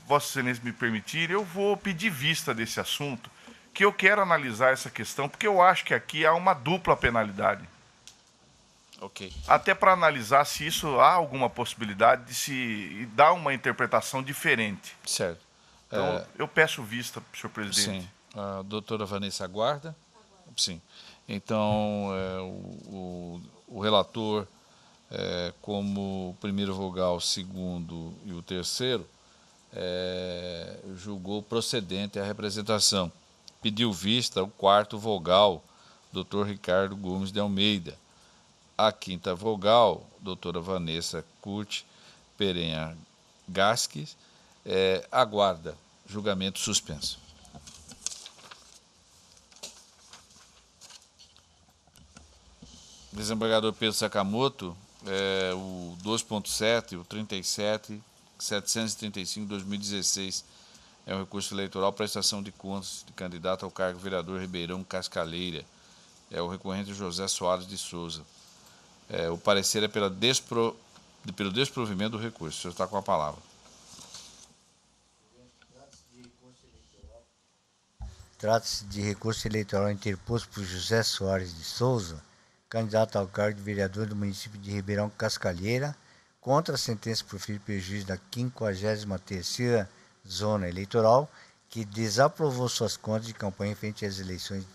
G: Vossa Excelência me permitir, eu vou pedir vista desse assunto, que eu quero analisar essa questão, porque eu acho que aqui há uma dupla penalidade.
A: Ok.
G: Até para analisar se isso há alguma possibilidade de se dar uma interpretação diferente.
A: Certo.
G: Então, eu peço vista, senhor presidente.
A: Sim. A doutora Vanessa aguarda? Sim. Então, o relator, como o primeiro vogal, o segundo e o terceiro, julgou procedente a representação. Pediu vista o quarto vogal, doutor Ricardo Gomes de Almeida. A quinta vogal, doutora Vanessa Curti Perenha Gasques, aguarda julgamento suspenso. Desembargador Pedro Sakamoto, o 2.7, o 37, 735/2016, é um recurso eleitoral prestação de contas de candidato ao cargo vereador Ribeirão Cascaleira. É o recorrente José Soares de Souza. O parecer é pelo desprovimento do recurso. O senhor está com a palavra.
F: Trata-se de recurso eleitoral interposto por José Soares de Souza, candidato ao cargo de vereador do município de Ribeirão Cascalheira, contra a sentença proferida pelo juiz da 53ª Zona Eleitoral, que desaprovou suas contas de campanha frente às eleições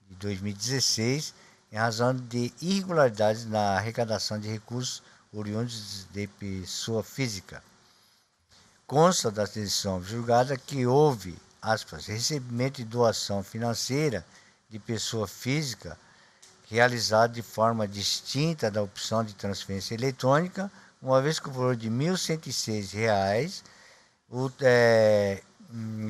F: de 2016, em razão de irregularidades na arrecadação de recursos oriundos de pessoa física. Consta da decisão julgada que houve, aspas, recebimento de doação financeira de pessoa física realizado de forma distinta da opção de transferência eletrônica, uma vez que o valor de R$ 1.106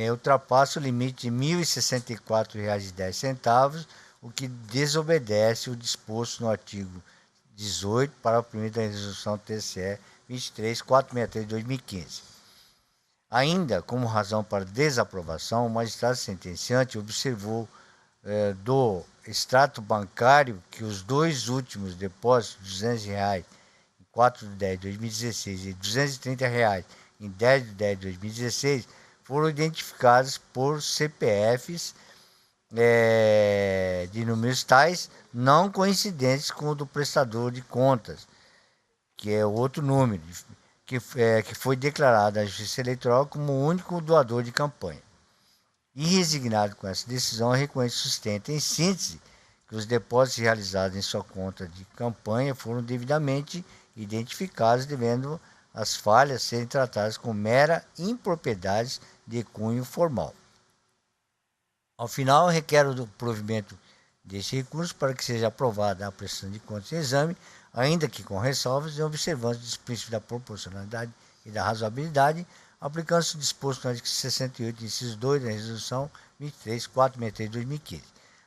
F: ultrapassa o limite de R$ 1.064,10, o que desobedece o disposto no artigo 18, parágrafo 1º da resolução TCE 23.463 de 2015. Ainda, como razão para desaprovação, o magistrado sentenciante observou do extrato bancário que os dois últimos depósitos, R$200, em 4 de 10 de 2016 e R$230 em 10 de 10 de 2016, foram identificados por CPFs de números tais não coincidentes com o do prestador de contas, que é outro número, que foi declarado à Justiça Eleitoral como o único doador de campanha. E resignado com essa decisão, a recorrente sustenta, em síntese, que os depósitos realizados em sua conta de campanha foram devidamente identificados, devendo as falhas serem tratadas como mera impropriedades de cunho formal. Ao final, requer o provimento deste recurso para que seja aprovada a prestação de contas e exame, ainda que com ressalvas e observância dos princípios da proporcionalidade e da razoabilidade, aplicando-se o disposto no artigo 68, inciso 2 da Resolução 23.463 de 2015. O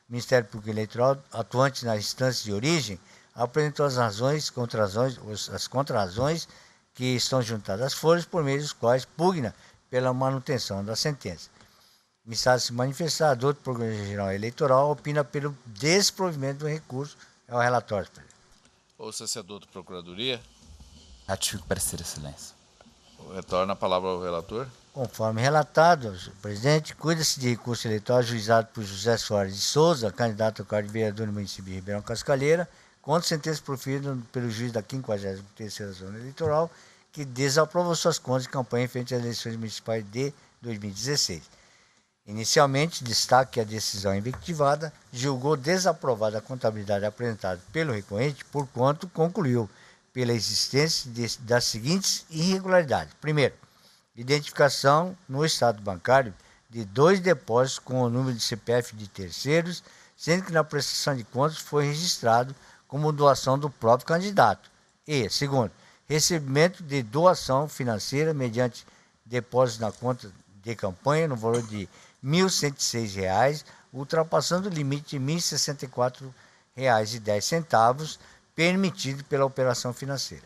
F: Ministério Público Eleitoral, atuante na instância de origem, apresentou as contrarrazões que estão juntadas às folhas, por meio dos quais pugna pela manutenção da sentença. O Ministério se manifestar, do Procuradoria-Geral Eleitoral, opina pelo desprovimento do recurso. É o relatório, presidente.
A: Ouça, se é doutor Procuradoria.
C: Ratifico o parecer, excelência.
A: Retorna a palavra ao relator.
F: Conforme relatado, senhor presidente, cuida-se de recurso eleitoral ajuizado por José Soares de Souza, candidato ao cargo de vereador no município de Ribeirão Cascalheira, contra sentença proferida pelo juiz da 53ª Zona Eleitoral, que desaprovou suas contas de campanha em frente às eleições municipais de 2016. Inicialmente, destaque que a decisão invectivada julgou desaprovada a contabilidade apresentada pelo recorrente, porquanto concluiu pela existência das seguintes irregularidades. Primeiro, identificação no extrato bancário de 2 depósitos com o número de CPF de terceiros, sendo que na prestação de contas foi registrado como doação do próprio candidato. E, segundo, recebimento de doação financeira mediante depósito na conta de campanha no valor de R$ 1.106, ultrapassando o limite de R$ 1.064,10 permitido pela operação financeira.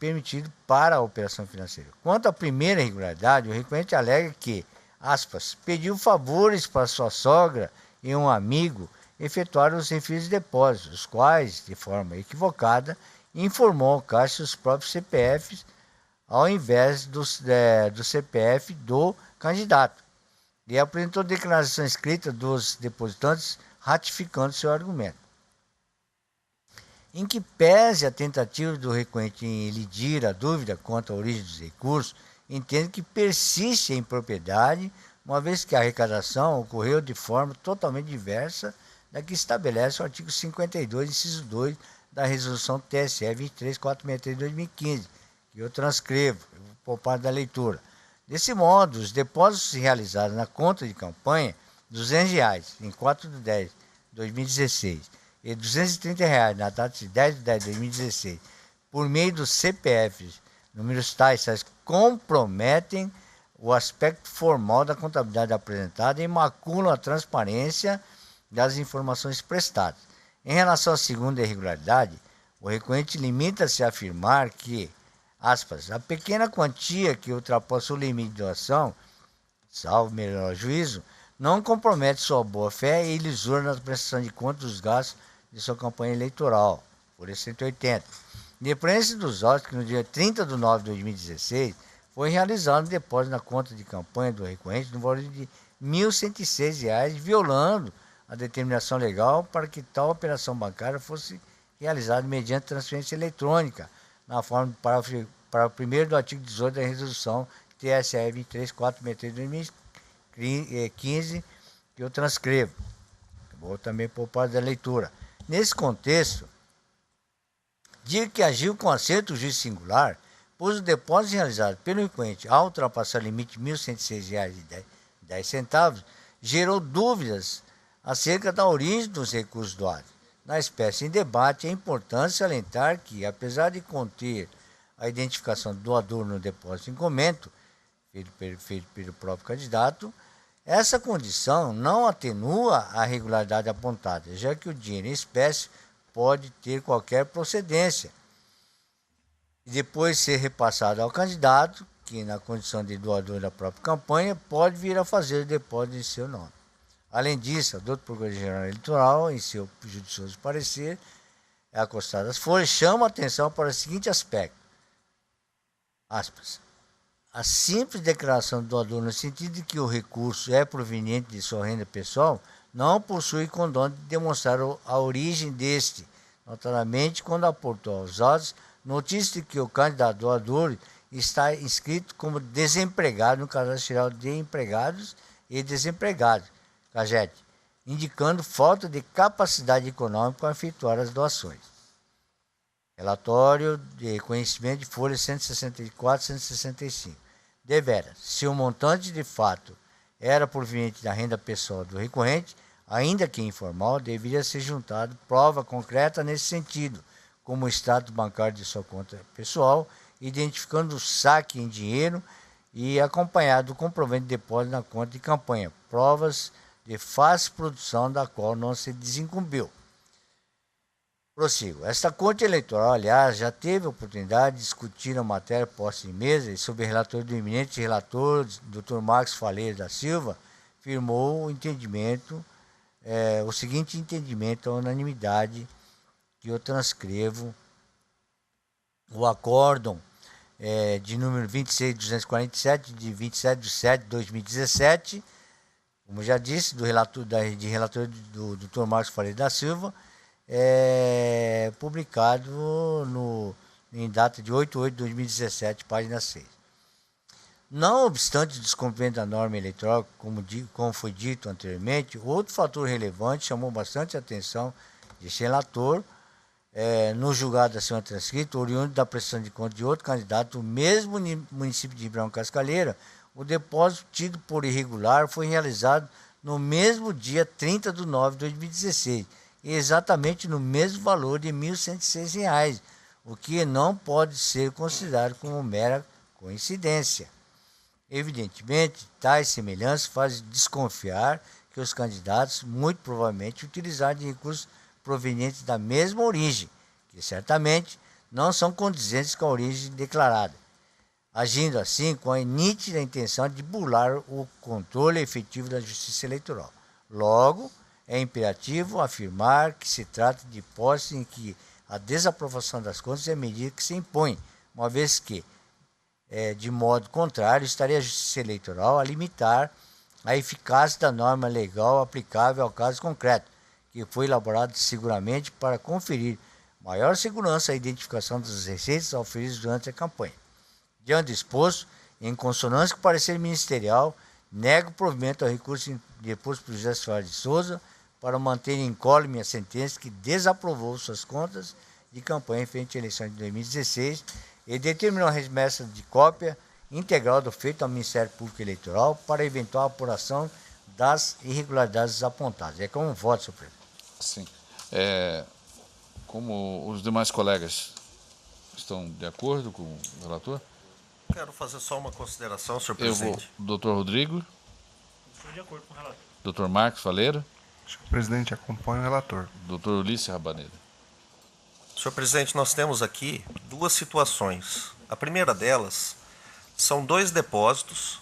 F: Permitido para a operação financeira. Quanto à primeira irregularidade, o recorrente alega que, aspas, pediu favores para sua sogra e um amigo efetuaram os referidos depósitos, os quais, de forma equivocada, informou ao Caixa os próprios CPFs ao invés do CPF do candidato, e apresentou declaração escrita dos depositantes ratificando seu argumento. Em que pese a tentativa do recorrente em elidir a dúvida quanto à origem dos recursos, entende que persiste a impropriedade, uma vez que a arrecadação ocorreu de forma totalmente diversa da que estabelece o artigo 52, inciso 2 da Resolução TSE 23.463 de 2015, que eu transcrevo, por parte da leitura. Desse modo, os depósitos realizados na conta de campanha, R$ 200 em 4 de 10 de 2016 e R$ 230 na data de 10 de 10 de 2016, por meio dos CPFs, números tais comprometem o aspecto formal da contabilidade apresentada e maculam a transparência das informações prestadas. Em relação à segunda irregularidade, o recorrente limita-se a afirmar que, aspas, a pequena quantia que ultrapassa o limite de doação, salvo melhor juízo, não compromete sua boa-fé e lisura na prestação de contas dos gastos de sua campanha eleitoral, por 180. Depreende-se dos autos que no dia 30 de nove de 2016 foi realizado um depósito na conta de campanha do recorrente no valor de R$ 1.106, violando a determinação legal para que tal operação bancária fosse realizada mediante transferência eletrônica, na forma do parágrafo 1º do artigo 18 da Resolução TSE 23.463 de 2015, que eu transcrevo. Vou também por parte da leitura. Nesse contexto, digo que agiu com acerto o juiz singular, pois o depósito realizado pelo recorrente ao ultrapassar o limite de R$ 1.106,10 gerou dúvidas acerca da origem dos recursos doados. Na espécie em debate, é importante salientar que, apesar de conter a identificação do doador no depósito em comento, feito pelo próprio candidato, essa condição não atenua a regularidade apontada, já que o dinheiro em espécie pode ter qualquer procedência e depois ser repassado ao candidato, que na condição de doador da própria campanha pode vir a fazer o depósito em seu nome. Além disso, a doutora Procuradora-Geral Eleitoral, em seu judicioso parecer, acostado às folhas, chama a atenção para o seguinte aspecto, aspas, a simples declaração do doador no sentido de que o recurso é proveniente de sua renda pessoal não possui condão de demonstrar a origem deste, notadamente quando aportou aos autos notícia de que o candidato doador está inscrito como desempregado no Cadastro Geral de Empregados e Desempregados, CAGED, indicando falta de capacidade econômica para efetuar as doações. Relatório de reconhecimento de folha 164 e 165. Deveras, se o montante de fato era proveniente da renda pessoal do recorrente, ainda que informal, deveria ser juntado prova concreta nesse sentido, como o extrato bancário de sua conta pessoal, identificando o saque em dinheiro e acompanhado do comprovante de depósito na conta de campanha, provas de fácil produção da qual não se desincumbiu. Prossigo. Esta Corte Eleitoral, aliás, já teve a oportunidade de discutir a matéria posta em mesa e, sob relatório do eminente relator, Dr. Marcos Faleiro da Silva, firmou o entendimento, o seguinte entendimento, a unanimidade, que eu transcrevo o acórdão de número 26.247, de 27 de 7 de 2017, como já disse, de relator do Dr. Marcos Faleiro da Silva, publicado em data de 8/8/2017, página 6. Não obstante o descumprimento da norma eleitoral, como foi dito anteriormente, outro fator relevante chamou bastante a atenção deste relator, no julgado acima transcrito, oriundo da prestação de conta de outro candidato do mesmo município de Ribeirão Cascalheira, o depósito tido por irregular foi realizado no mesmo dia 30 de 9 de 2016, exatamente no mesmo valor de R$ 1.106, o que não pode ser considerado como mera coincidência. Evidentemente, tais semelhanças fazem desconfiar que os candidatos muito provavelmente utilizaram de recursos provenientes da mesma origem, que certamente não são condizentes com a origem declarada, agindo assim com a nítida intenção de burlar o controle efetivo da Justiça Eleitoral. Logo, é imperativo afirmar que se trata de hipótese em que a desaprovação das contas é a medida que se impõe, uma vez que, de modo contrário, estaria a Justiça Eleitoral a limitar a eficácia da norma legal aplicável ao caso concreto, que foi elaborado seguramente para conferir maior segurança à identificação das receitas oferidas durante a campanha. Diante do exposto, em consonância com o parecer ministerial, nego o provimento ao recurso deposto por José Soares de Souza para manter incólume a sentença que desaprovou suas contas de campanha em frente à eleição de 2016 e determinou a remessa de cópia integral do feito ao Ministério Público Eleitoral para eventual apuração das irregularidades apontadas. É como um voto, senhor presidente.
A: Sim. Como os demais colegas estão de acordo com o relator?
E: Quero fazer só uma consideração, senhor presidente.
A: Doutor Rodrigo.
B: Estou de acordo com o relator.
A: Doutor Marcos Faleiro.
D: Senhor presidente, acompanha o relator.
A: Doutor Ulisses Rabaneda.
E: Senhor presidente, nós temos aqui duas situações. A primeira delas são dois depósitos,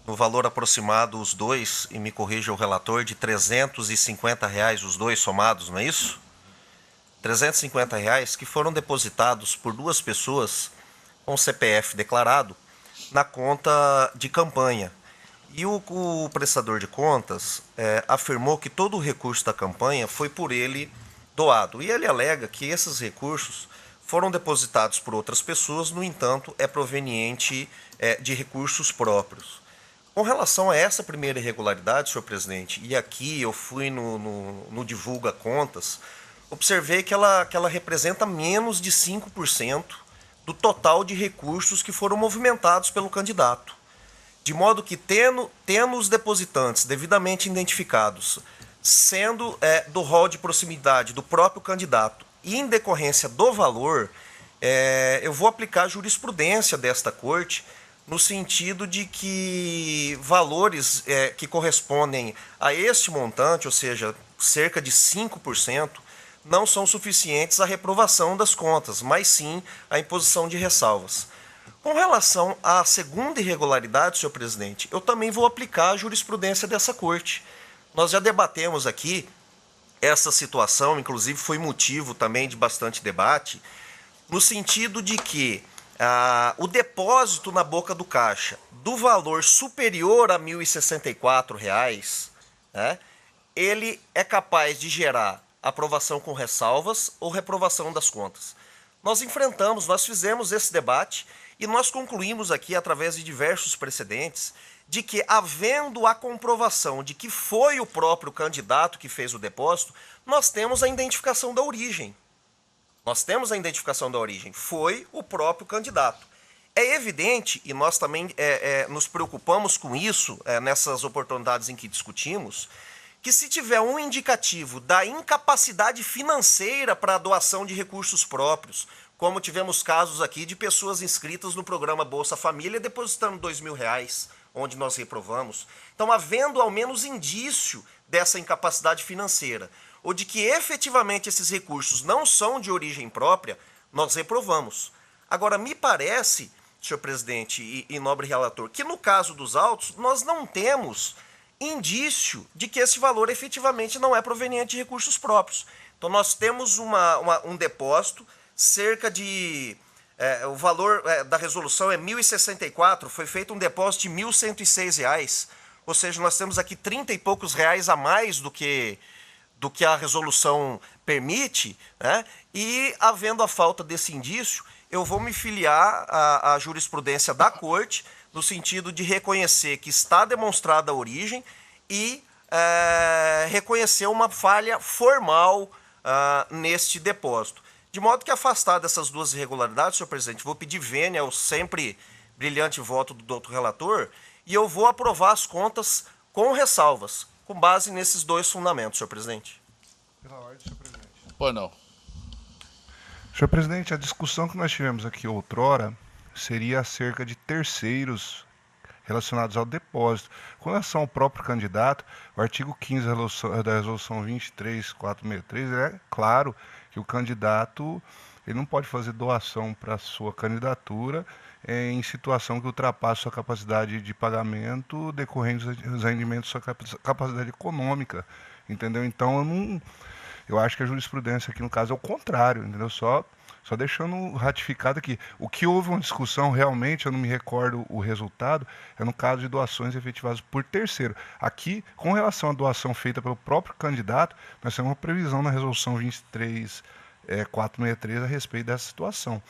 E: no valor aproximado, os dois, e me corrija o relator, de R$ 350 os dois somados, não é isso? R$ 350 que foram depositados por duas pessoas com CPF declarado na conta de campanha. E o prestador de contas afirmou que todo o recurso da campanha foi por ele doado. E ele alega que esses recursos foram depositados por outras pessoas, no entanto, é proveniente de recursos próprios. Com relação a essa primeira irregularidade, senhor presidente, e aqui eu fui no Divulga Contas, observei que ela representa menos de 5% do total de recursos que foram movimentados pelo candidato. De modo que, tendo os depositantes devidamente identificados, sendo do rol de proximidade do próprio candidato e em decorrência do valor, eu vou aplicar a jurisprudência desta corte no sentido de que valores que correspondem a este montante, ou seja, cerca de 5%, não são suficientes à reprovação das contas, mas sim à imposição de ressalvas. Com relação à segunda irregularidade, senhor presidente, eu também vou aplicar a jurisprudência dessa corte, Nós já debatemos aqui essa situação, inclusive foi motivo também de bastante debate, no sentido de que o depósito na boca do caixa do valor superior a R$ 1.064, né, ele é capaz de gerar aprovação com ressalvas ou reprovação das contas. Nós fizemos esse debate e nós concluímos aqui, através de diversos precedentes, de que, havendo a comprovação de que foi o próprio candidato que fez o depósito, nós temos a identificação da origem. Foi o próprio candidato. É evidente, e nós também nos preocupamos com isso nessas oportunidades em que discutimos, que se tiver um indicativo da incapacidade financeira para a doação de recursos próprios, como tivemos casos aqui de pessoas inscritas no programa Bolsa Família depositando R$2.000, onde nós reprovamos. Então, havendo ao menos indício dessa incapacidade financeira, ou de que efetivamente esses recursos não são de origem própria, nós reprovamos. Agora, me parece, senhor presidente e nobre relator, que no caso dos autos, nós não temos indício de que esse valor efetivamente não é proveniente de recursos próprios. Então, nós temos um depósito, cerca de... o valor da resolução é R$ 1.064, foi feito um depósito de R$ 1.106, ou seja, nós temos aqui 30 e poucos reais a mais do que a resolução permite, né? E, havendo a falta desse indício, eu vou me filiar à jurisprudência da Corte, no sentido de reconhecer que está demonstrada a origem e reconhecer uma falha formal neste depósito. De modo que, afastado dessas duas irregularidades, senhor presidente, vou pedir vênia ao sempre brilhante voto do doutor relator e eu vou aprovar as contas com ressalvas, com base nesses dois fundamentos, senhor presidente.
D: Pela ordem, senhor presidente.
A: Pois não.
D: Senhor presidente, a discussão que nós tivemos aqui outrora seria acerca de terceiros relacionados ao depósito. Com relação ao próprio candidato, o artigo 15 da resolução 23463 é claro que o candidato ele não pode fazer doação para a sua candidatura em situação que ultrapasse sua capacidade de pagamento decorrente dos rendimentos da sua capacidade econômica, entendeu? Então, eu acho que a jurisprudência aqui no caso é o contrário, entendeu? Só deixando ratificado aqui. O que houve uma discussão, realmente, eu não me recordo o resultado, é no caso de doações efetivadas por terceiro. Aqui, com relação à doação feita pelo próprio candidato, nós temos uma previsão na resolução 23463 a respeito dessa situação.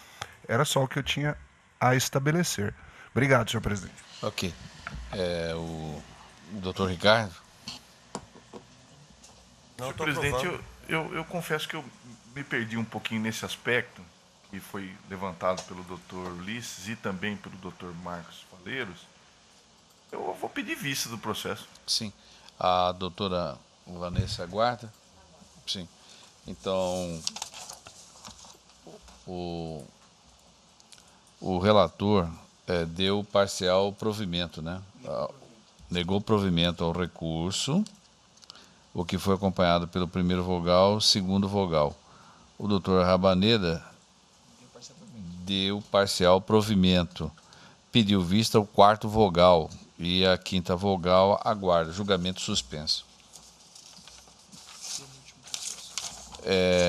D: Era só o que eu tinha a estabelecer. Obrigado, senhor presidente.
A: Ok. O doutor Ricardo?
G: Senhor presidente, eu confesso que eu me perdi um pouquinho nesse aspecto, que foi levantado pelo doutor Ulisses e também pelo doutor Marcos Faleiros. Eu vou pedir vista do processo.
A: Sim. A doutora Vanessa aguarda? Sim. Então, o relator deu parcial provimento, né? Negou provimento ao recurso, o que foi acompanhado pelo primeiro vogal, segundo vogal. O doutor Rabaneda deu parcial provimento, pediu vista ao quarto vogal e a quinta vogal aguarda, julgamento suspenso.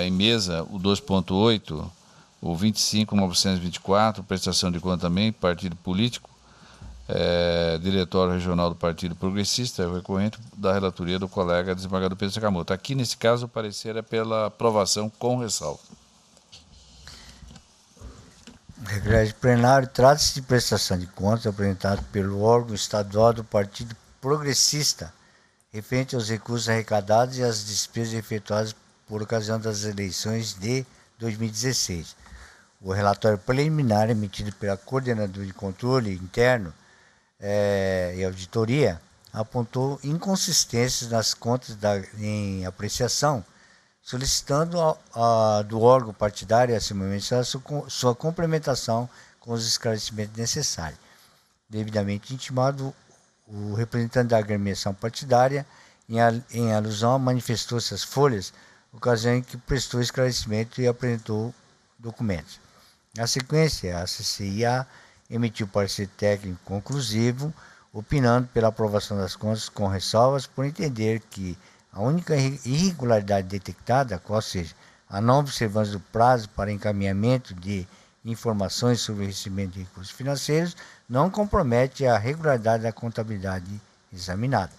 A: Em mesa, o 2.8, o 25.924, prestação de conta também, partido político, Diretório Regional do Partido Progressista, recorrente da relatoria do colega desembargador Pedro Sakamoto. Aqui, nesse caso, o parecer é pela aprovação com ressalva.
F: Regramento plenário, trata-se de prestação de contas apresentada pelo órgão estadual do Partido Progressista, referente aos recursos arrecadados e às despesas efetuadas por ocasião das eleições de 2016. O relatório preliminar emitido pela Coordenadora de Controle Interno e Auditoria apontou inconsistências nas contas em apreciação, solicitando do órgão partidário acima mencionado sua complementação com os esclarecimentos necessários. Devidamente intimado, o representante da agremiação partidária, em alusão, manifestou-se as folhas, ocasião em que prestou esclarecimento e apresentou documentos. Na sequência, a CCIA emitiu parecer técnico conclusivo, opinando pela aprovação das contas com ressalvas por entender que a única irregularidade detectada, qual seja a não observância do prazo para encaminhamento de informações sobre o recebimento de recursos financeiros, não compromete a regularidade da contabilidade examinada.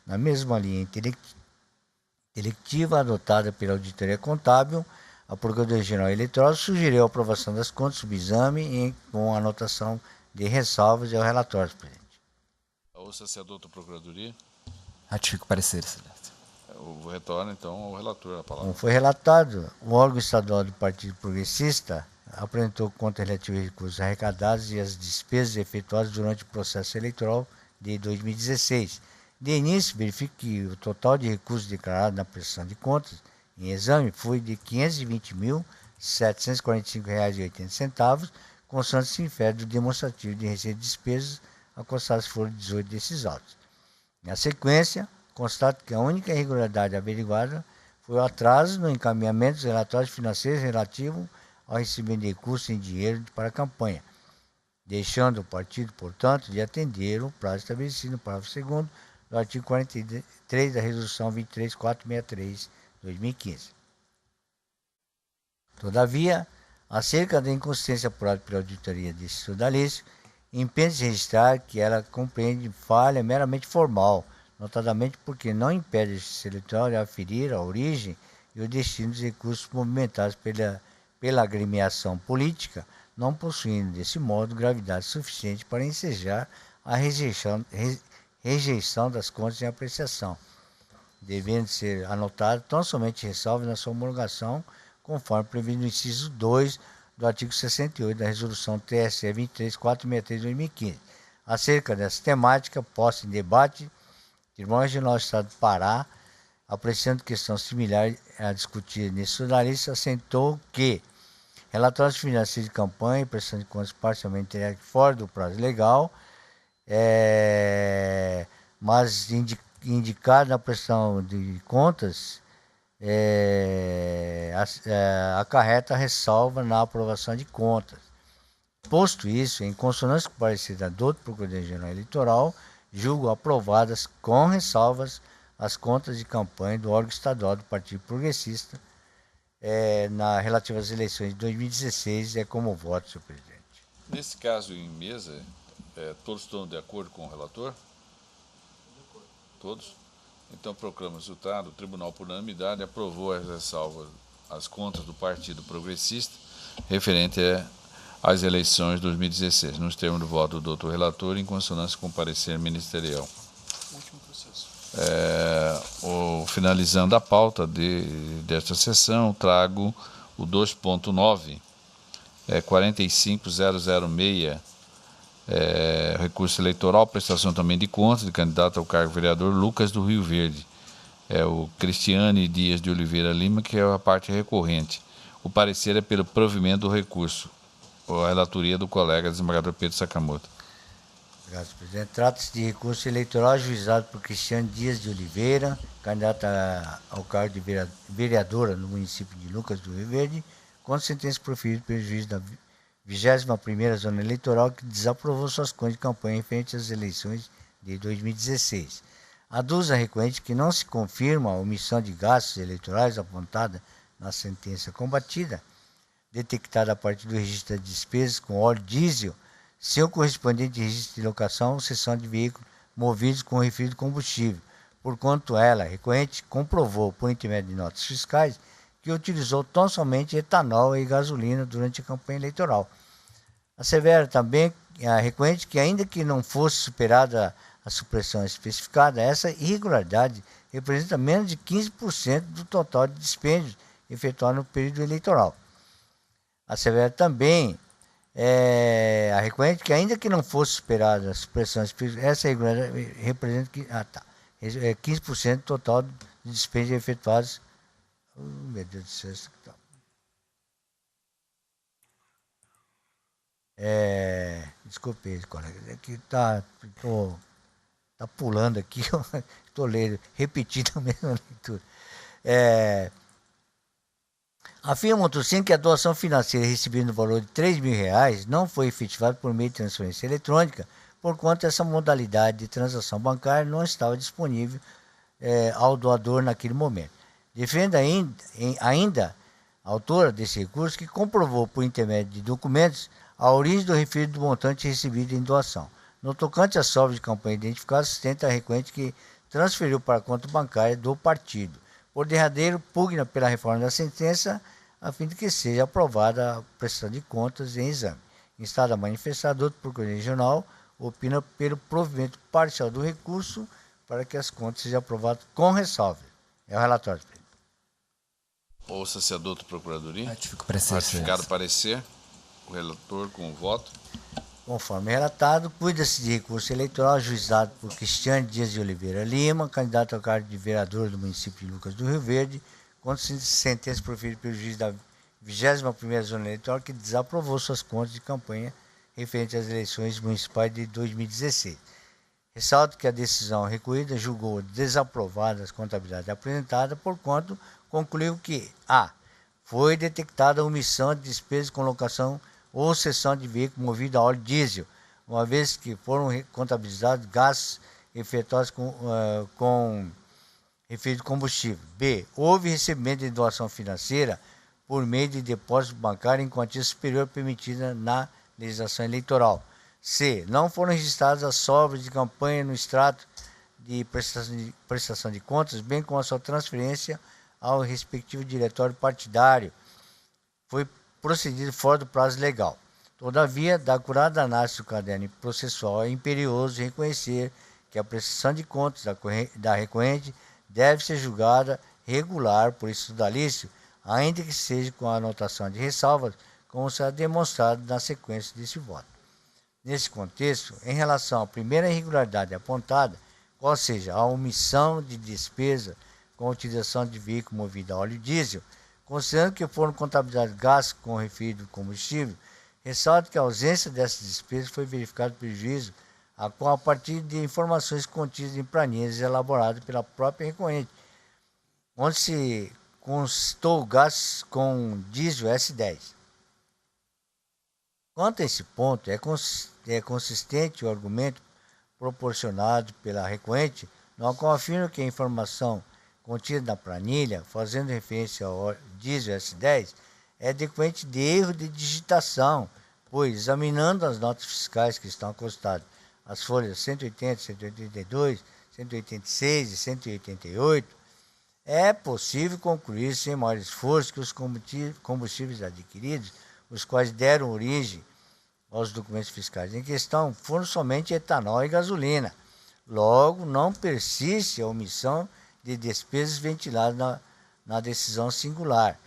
F: Na mesma linha intelectiva adotada pela Auditoria Contábil, a Procuradoria-Geral Eleitoral sugeriu a aprovação das contas subexame com anotação de ressalvas ao relatório, presidente.
A: Ouça se adota a Procuradoria.
C: Ratifico o parecer, excelência.
A: Eu retorno, então, ao relator a palavra.
F: Como foi relatado, o órgão estadual do Partido Progressista apresentou contas relativas a recursos arrecadados e as despesas efetuadas durante o processo eleitoral de 2016. De início, verifique que o total de recursos declarados na prestação de contas em exame foi de R$ 520.745,80, constante se infere do demonstrativo de receita e despesas, alcançados foram 18 desses autos. Na sequência, constato que a única irregularidade averiguada foi o atraso no encaminhamento dos relatórios financeiros relativos ao recebimento de recursos em dinheiro para a campanha, deixando o partido, portanto, de atender o prazo estabelecido no parágrafo 2º do artigo 43 da Resolução 23463/2015. Todavia, acerca da inconsistência apurada pela auditoria desse sodalício, impede-se registrar que ela compreende falha meramente formal, notadamente porque não impede a Justiça Eleitoral de aferir a origem e o destino dos recursos movimentados pela agremiação política, não possuindo, desse modo, gravidade suficiente para ensejar a rejeição das contas em apreciação, devendo ser anotado tão somente ressalvas na sua homologação, conforme previsto no inciso 2 do artigo 68 da Resolução TSE 23463/2015. Acerca dessa temática, posta em debate, o Tribunal Regional do Estado do Pará, apreciando questão similar a discutida nesse sodalício, assentou que relatórios financeiros de campanha e prestação de contas parcialmente entregues fora do prazo legal, mas indicado na prestação de contas, acarreta ressalva na aprovação de contas. Posto isso, em consonância com o parecer da doutora Procuradoria-Geral Eleitoral, julgo aprovadas com ressalvas as contas de campanha do órgão estadual do Partido Progressista relativa às eleições de 2016, como voto, senhor presidente.
A: Nesse caso em mesa, todos estão de acordo com o relator? Todos? Então, proclamo o resultado. O Tribunal, por unanimidade, aprovou as ressalvas às contas do Partido Progressista referente às eleições de 2016, nos termos do voto do doutor relator, em consonância com o parecer ministerial.
B: Último processo.
A: Finalizando a pauta desta sessão, trago o 2.9, 45006, recurso eleitoral, prestação também de contas de candidato ao cargo vereador Lucas do Rio Verde. O Cristiane Dias de Oliveira Lima, que é a parte recorrente. O parecer é pelo provimento do recurso. A relatoria do colega desembargador Pedro Sakamoto.
F: Obrigado, senhor presidente. Trata-se de recurso eleitoral ajuizado por Cristiane Dias de Oliveira, candidata ao cargo de vereadora no município de Lucas do Rio Verde, contra sentença proferida pelo juiz da 21ª Zona Eleitoral, que desaprovou suas contas de campanha referente às eleições de 2016. Aduz a recorrente que não se confirma a omissão de gastos eleitorais apontada na sentença combatida, detectada a partir do registro de despesas com óleo diesel, seu correspondente registro de locação ou cessão de veículos movidos com o referido combustível, porquanto ela, recorrente, comprovou, por intermédio de notas fiscais, que utilizou tão somente etanol e gasolina durante a campanha eleitoral. Assevera também a recorrente que, ainda que não fosse superada a supressão especificada, essa irregularidade representa menos de 15% do total de dispêndios efetuado no período eleitoral. Assevera também a recorrente que, ainda que não fosse superada a supressão específica, essa irregularidade representa 15% do total de dispêndios efetuados. Meu Deus do céu, isso aqui desculpe, colega, é que tá pulando aqui, estou lendo, repetindo a mesma leitura. Afirma o Tucim que a doação financeira recebida no valor de R$ 3.000 não foi efetivada por meio de transferência eletrônica, porquanto essa modalidade de transação bancária não estava disponível ao doador naquele momento. Defende ainda a autora desse recurso que comprovou por intermédio de documentos a origem do referido montante recebido em doação. No tocante às sobras de campanha identificadas, sustenta a recorrente que transferiu para a conta bancária do partido. Por derradeiro, pugna pela reforma da sentença, a fim de que seja aprovada a prestação de contas em exame. Em estado a manifestar, o Procurador Regional opina pelo provimento parcial do recurso para que as contas sejam aprovadas com ressalva. É o relatório.
A: Ouça-se a doutor Procuradoria.
C: Ratifico o parecer,
A: Ratificado o
C: excelência.
A: parecer. O relator com o voto.
F: Conforme relatado, cuida-se de recurso eleitoral ajuizado por Cristiane Dias de Oliveira Lima, candidato ao cargo de vereador do município de Lucas do Rio Verde, contra sentença proferida pelo juiz da 21ª Zona Eleitoral que desaprovou suas contas de campanha referente às eleições municipais de 2016. Ressalto que a decisão recorrida julgou desaprovada as contabilidades apresentadas, porquanto concluiu que a. Foi detectada a omissão de despesas de colocação ou cessão de veículo movido a óleo diesel, uma vez que foram contabilizados gastos efetuados com referido combustível. B. Houve recebimento de doação financeira por meio de depósito bancário em quantia superior permitida na legislação eleitoral. C. Não foram registradas as sobras de campanha no extrato de prestação de contas, bem como a sua transferência ao respectivo diretório partidário. Foi procedido fora do prazo legal. Todavia, da acurada análise do caderno processual, é imperioso reconhecer que a prestação de contas da recorrente deve ser julgada regular por estudalício, ainda que seja com a anotação de ressalvas, como será demonstrado na sequência desse voto. Nesse contexto, em relação à primeira irregularidade apontada, qual seja a omissão de despesa com a utilização de veículo movido a óleo diesel, considerando que foram contabilizados gastos com o referido combustível, ressalto que a ausência dessas despesas foi verificado pelo juízo, a partir de informações contidas em planilhas elaboradas pela própria recorrente, onde se constou gastos com diesel S10. Quanto a esse ponto, é consistente o argumento proporcionado pela recorrente, no qual afirma que a informação contida na planilha, fazendo referência ao diesel S10, é decorrente de erro de digitação, pois, examinando as notas fiscais que estão acostadas às folhas 180, 182, 186 e 188, é possível concluir sem maior esforço que os combustíveis adquiridos, os quais deram origem aos documentos fiscais em questão, foram somente etanol e gasolina. Logo, não persiste a omissão de despesas ventiladas na decisão singular.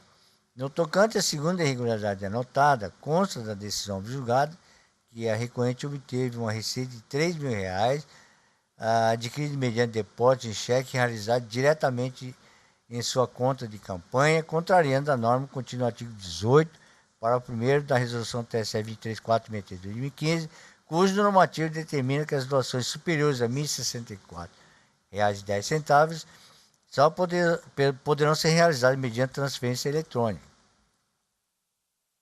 F: No tocante à segunda irregularidade anotada, consta da decisão julgada que a recorrente obteve uma receita de R$ 3.000, adquirida mediante depósito em cheque realizado diretamente em sua conta de campanha, contrariando a norma contida no artigo 18, parágrafo 1º da Resolução TSE 23463 de 2015, cujo normativo determina que as doações superiores a R$ 1.064,10 só poderão ser realizadas mediante transferência eletrônica.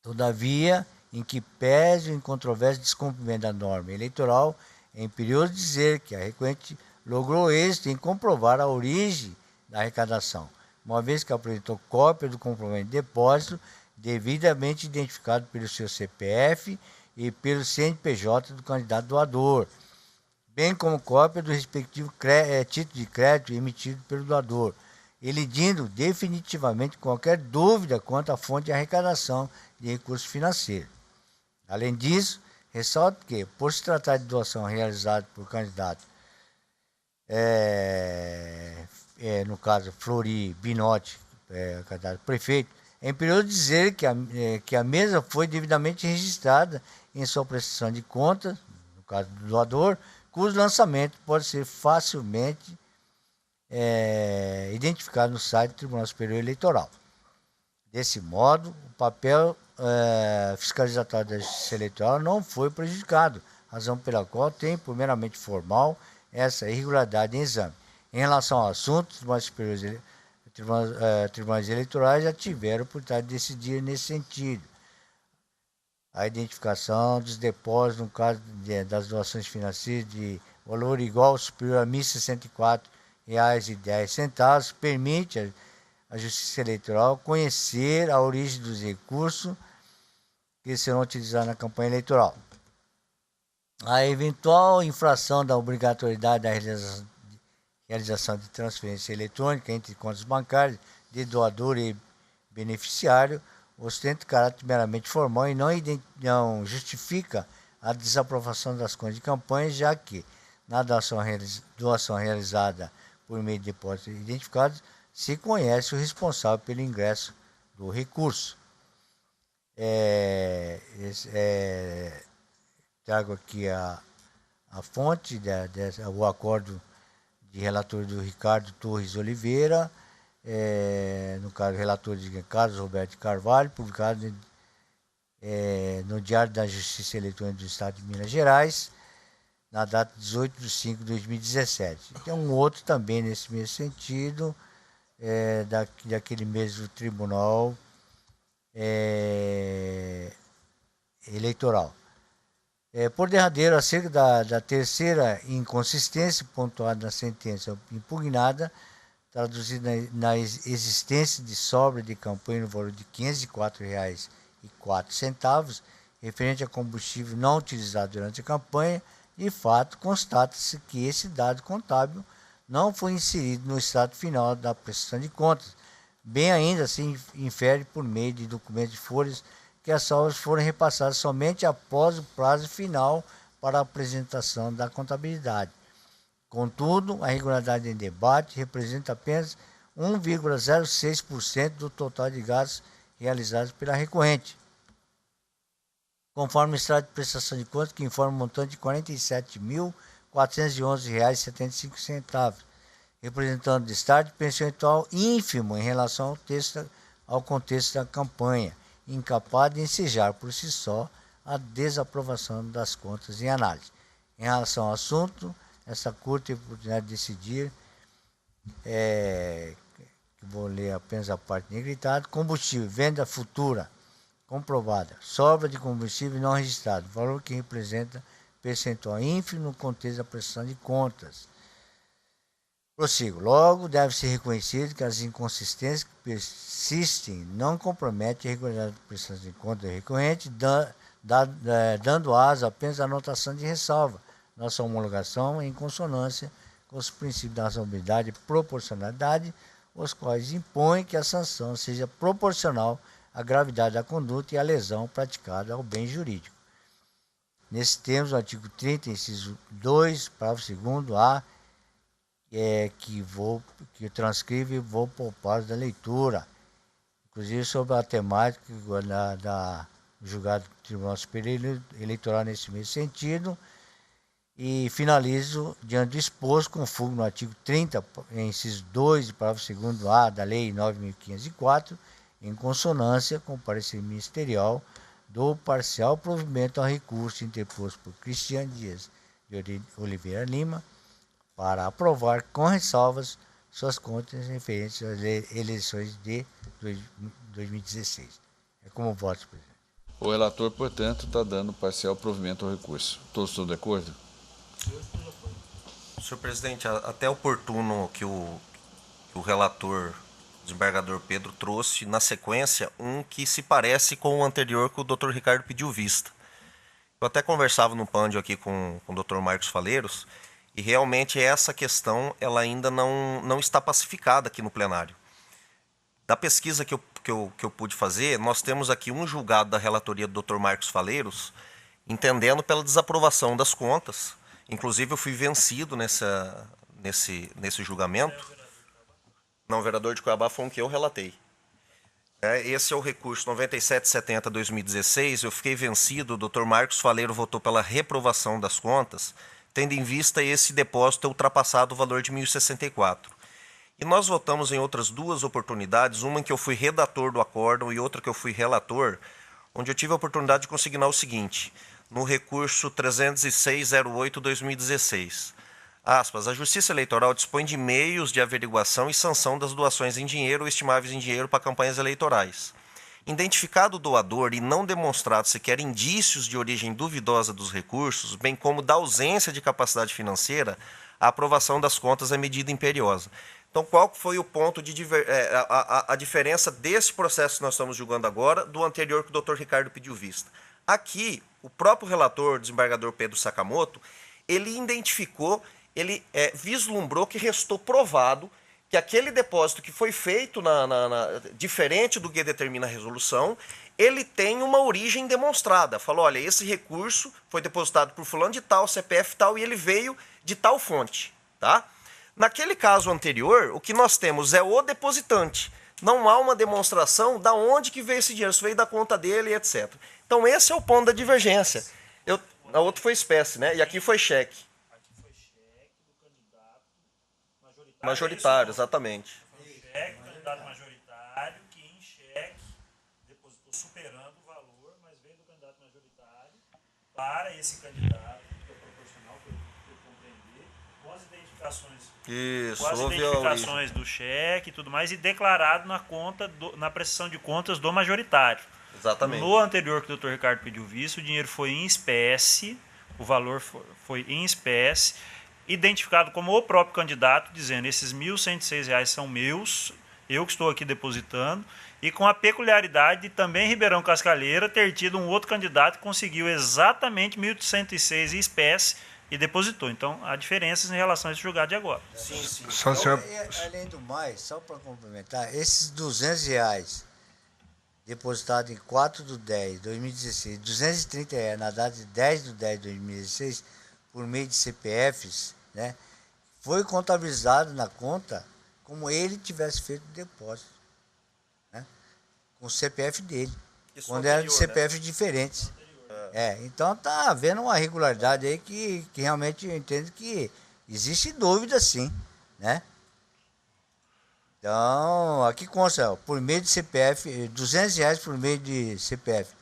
F: Todavia, em que pese o incontroverso descumprimento da norma eleitoral, é imperioso dizer que a recorrente logrou êxito em comprovar a origem da arrecadação, uma vez que apresentou cópia do comprovante de depósito devidamente identificado pelo seu CPF e pelo CNPJ do candidato doador, bem como cópia do respectivo título de crédito emitido pelo doador, elidindo definitivamente qualquer dúvida quanto à fonte de arrecadação de recursos financeiros. Além disso, ressalto que, por se tratar de doação realizada por candidato, no caso Flori Binotti, candidato prefeito, é imperioso dizer que a mesma foi devidamente registrada em sua prestação de contas, no caso do doador, cujo lançamento pode ser facilmente identificado no site do Tribunal Superior Eleitoral. Desse modo, o papel fiscalizatório da Justiça Eleitoral não foi prejudicado, razão pela qual tem, por meramente formal, essa irregularidade em exame. Em relação ao assunto, os tribunais eleitorais já tiveram por trás de decidir nesse sentido. a identificação dos depósitos, no caso das doações financeiras de valor igual ou superior a R$ 1.064,10, permite a Justiça Eleitoral conhecer a origem dos recursos que serão utilizados na campanha eleitoral. A eventual infração da obrigatoriedade da realização de transferência eletrônica entre contas bancárias de doador e beneficiário ostenta caráter meramente formal e não justifica a desaprovação das contas de campanha, já que na doação realizada por meio de depósitos identificados se conhece o responsável pelo ingresso do recurso. Trago aqui a fonte, o acordo de relator do Ricardo Torres Oliveira, no caso, relator de Carlos Roberto Carvalho, publicado no Diário da Justiça Eletrônica do Estado de Minas Gerais, na data 18/5/2017. Tem um outro também nesse mesmo sentido, daquele mesmo tribunal eleitoral. Por derradeiro, acerca da terceira inconsistência pontuada na sentença impugnada, traduzida na existência de sobra de campanha no valor de R$ 504,04, referente a combustível não utilizado durante a campanha, de fato, constata-se que esse dado contábil não foi inserido no extrato final da prestação de contas. Bem ainda se infere por meio de documentos de folhas que as sobras foram repassadas somente após o prazo final para a apresentação da contabilidade. Contudo, a irregularidade em debate representa apenas 1,06% do total de gastos realizados pela recorrente, conforme o extrato de prestação de contas, que informa um montante de R$ 47.411,75, representando destaque percentual ínfimo em relação ao contexto da campanha, incapaz de ensejar por si só a desaprovação das contas em análise. Em relação ao assunto, essa Corte teve a oportunidade de decidir, vou ler apenas a parte negritada: combustível, venda futura comprovada, sobra de combustível não registrado, valor que representa percentual ínfimo no contexto da prestação de contas. Prossigo. Logo, deve ser reconhecido que as inconsistências que persistem não comprometem a regularidade da prestação de contas do recorrente, dando asa apenas à anotação de ressalva. Nossa homologação em consonância com os princípios da razoabilidade e proporcionalidade, os quais impõem que a sanção seja proporcional à gravidade da conduta e à lesão praticada ao bem jurídico. Nesses termos, o artigo 30, inciso 2, parágrafo 2º-A, que eu transcrevo e vou poupar da leitura, inclusive sobre a temática da julgado do Tribunal Superior Eleitoral nesse mesmo sentido, e finalizo diante do exposto, com fogo no artigo 30, inciso 2, parágrafo 2º-A da Lei 9.504, em consonância com o parecer ministerial, do parcial provimento ao recurso interposto por Cristiano Dias de Oliveira Lima, para aprovar com ressalvas suas contas referentes às eleições de 2016. É como voto, presidente.
A: O relator, portanto, está dando parcial provimento ao recurso. Todos estão de acordo?
E: Senhor presidente, até oportuno que o relator, desembargador Pedro, trouxe na sequência um que se parece com o anterior que o doutor Ricardo pediu vista. Eu até conversava no pândio aqui com o doutor Marcos Faleiros, e realmente essa questão ela ainda não está pacificada aqui no plenário. Da pesquisa que eu pude fazer, nós temos aqui um julgado da relatoria do Dr. Marcos Faleiros, entendendo pela desaprovação das contas. Inclusive, eu fui vencido nesse julgamento. Não, o vereador de Cuiabá foi um que eu relatei. Esse é o recurso 9770/2016. Eu fiquei vencido, o Dr. Marcos Faleiro votou pela reprovação das contas, tendo em vista esse depósito ter ultrapassado o valor de R$ 1.064. E nós votamos em outras duas oportunidades, uma em que eu fui redator do acórdão e outra que eu fui relator, onde eu tive a oportunidade de consignar o seguinte: no recurso 30608/2016, aspas, a Justiça Eleitoral dispõe de meios de averiguação e sanção das doações em dinheiro ou estimáveis em dinheiro para campanhas eleitorais. identificado o doador e não demonstrado sequer indícios de origem duvidosa dos recursos, bem como da ausência de capacidade financeira, a aprovação das contas é medida imperiosa. Então, qual foi o ponto de a diferença desse processo que nós estamos julgando agora do anterior que o doutor Ricardo pediu vista? Aqui, o próprio relator, desembargador Pedro Sakamoto, ele identificou, ele vislumbrou que restou provado que aquele depósito que foi feito diferente do que determina a resolução, ele tem uma origem demonstrada. Falou, olha, esse recurso foi depositado por fulano de tal, CPF tal, e ele veio de tal fonte, tá? Naquele caso anterior, o que nós temos é o depositante. Não há uma demonstração de onde que veio esse dinheiro, se veio da conta dele, etc. Então, esse é o ponto da divergência. A outra foi espécie, né? E aqui foi cheque. Majoritário, exatamente.
B: Cheque, candidato majoritário, que em cheque depositou superando o valor, mas veio do candidato majoritário para esse candidato, que é proporcional, que eu compreender, com as identificações,
E: Isso,
B: com as identificações do cheque e tudo mais, e declarado na conta, na prestação de contas do majoritário.
E: Exatamente.
B: No anterior que o doutor Ricardo pediu visto, o dinheiro foi em espécie, o valor foi em espécie, identificado como o próprio candidato, dizendo, esses R$ 1.106 são meus, eu que estou aqui depositando, e com a peculiaridade de também Ribeirão Cascalheira ter tido um outro candidato que conseguiu exatamente R$ 1.106 em espécie e depositou. Então, há diferenças em relação a esse julgado de agora.
E: Sim, sim.
D: Só, senhor...
F: Além do mais, só para complementar, esses R$ 200 depositados em 4/10/2016, R$ 230 na data de 10/10/2016, por meio de CPFs, né, foi contabilizado na conta como ele tivesse feito o depósito, né, com o CPF dele,
E: Isso
F: quando
E: anterior,
F: eram de CPFs diferentes. Então tá havendo uma irregularidade aí que realmente eu entendo que existe dúvida, sim, né? Então, aqui consta, ó, por meio de CPF, R$ 200 por meio de CPF,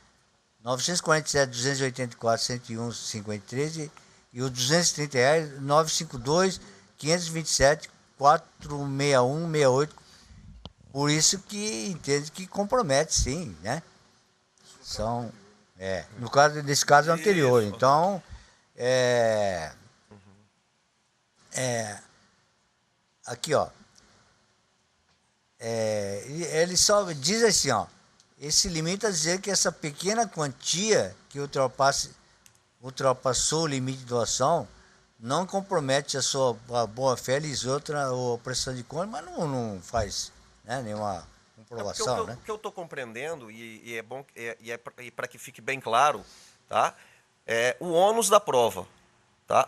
F: 947, 284, 101, 53, e os R$ 230, 952, 527, 461, 68. Por isso que entende que compromete, sim, né? São, no caso desse caso anterior. Então, aqui, ó, ele só diz assim, ó, ele se limita a dizer que essa pequena quantia que ultrapassou o limite de doação não compromete a sua boa-fé, lisoutra ou prestação de conta, mas não faz, né, nenhuma comprovação, né?
E: O que eu estou compreendendo, e é bom, e para que fique bem claro, tá? É o ônus da prova. Tá?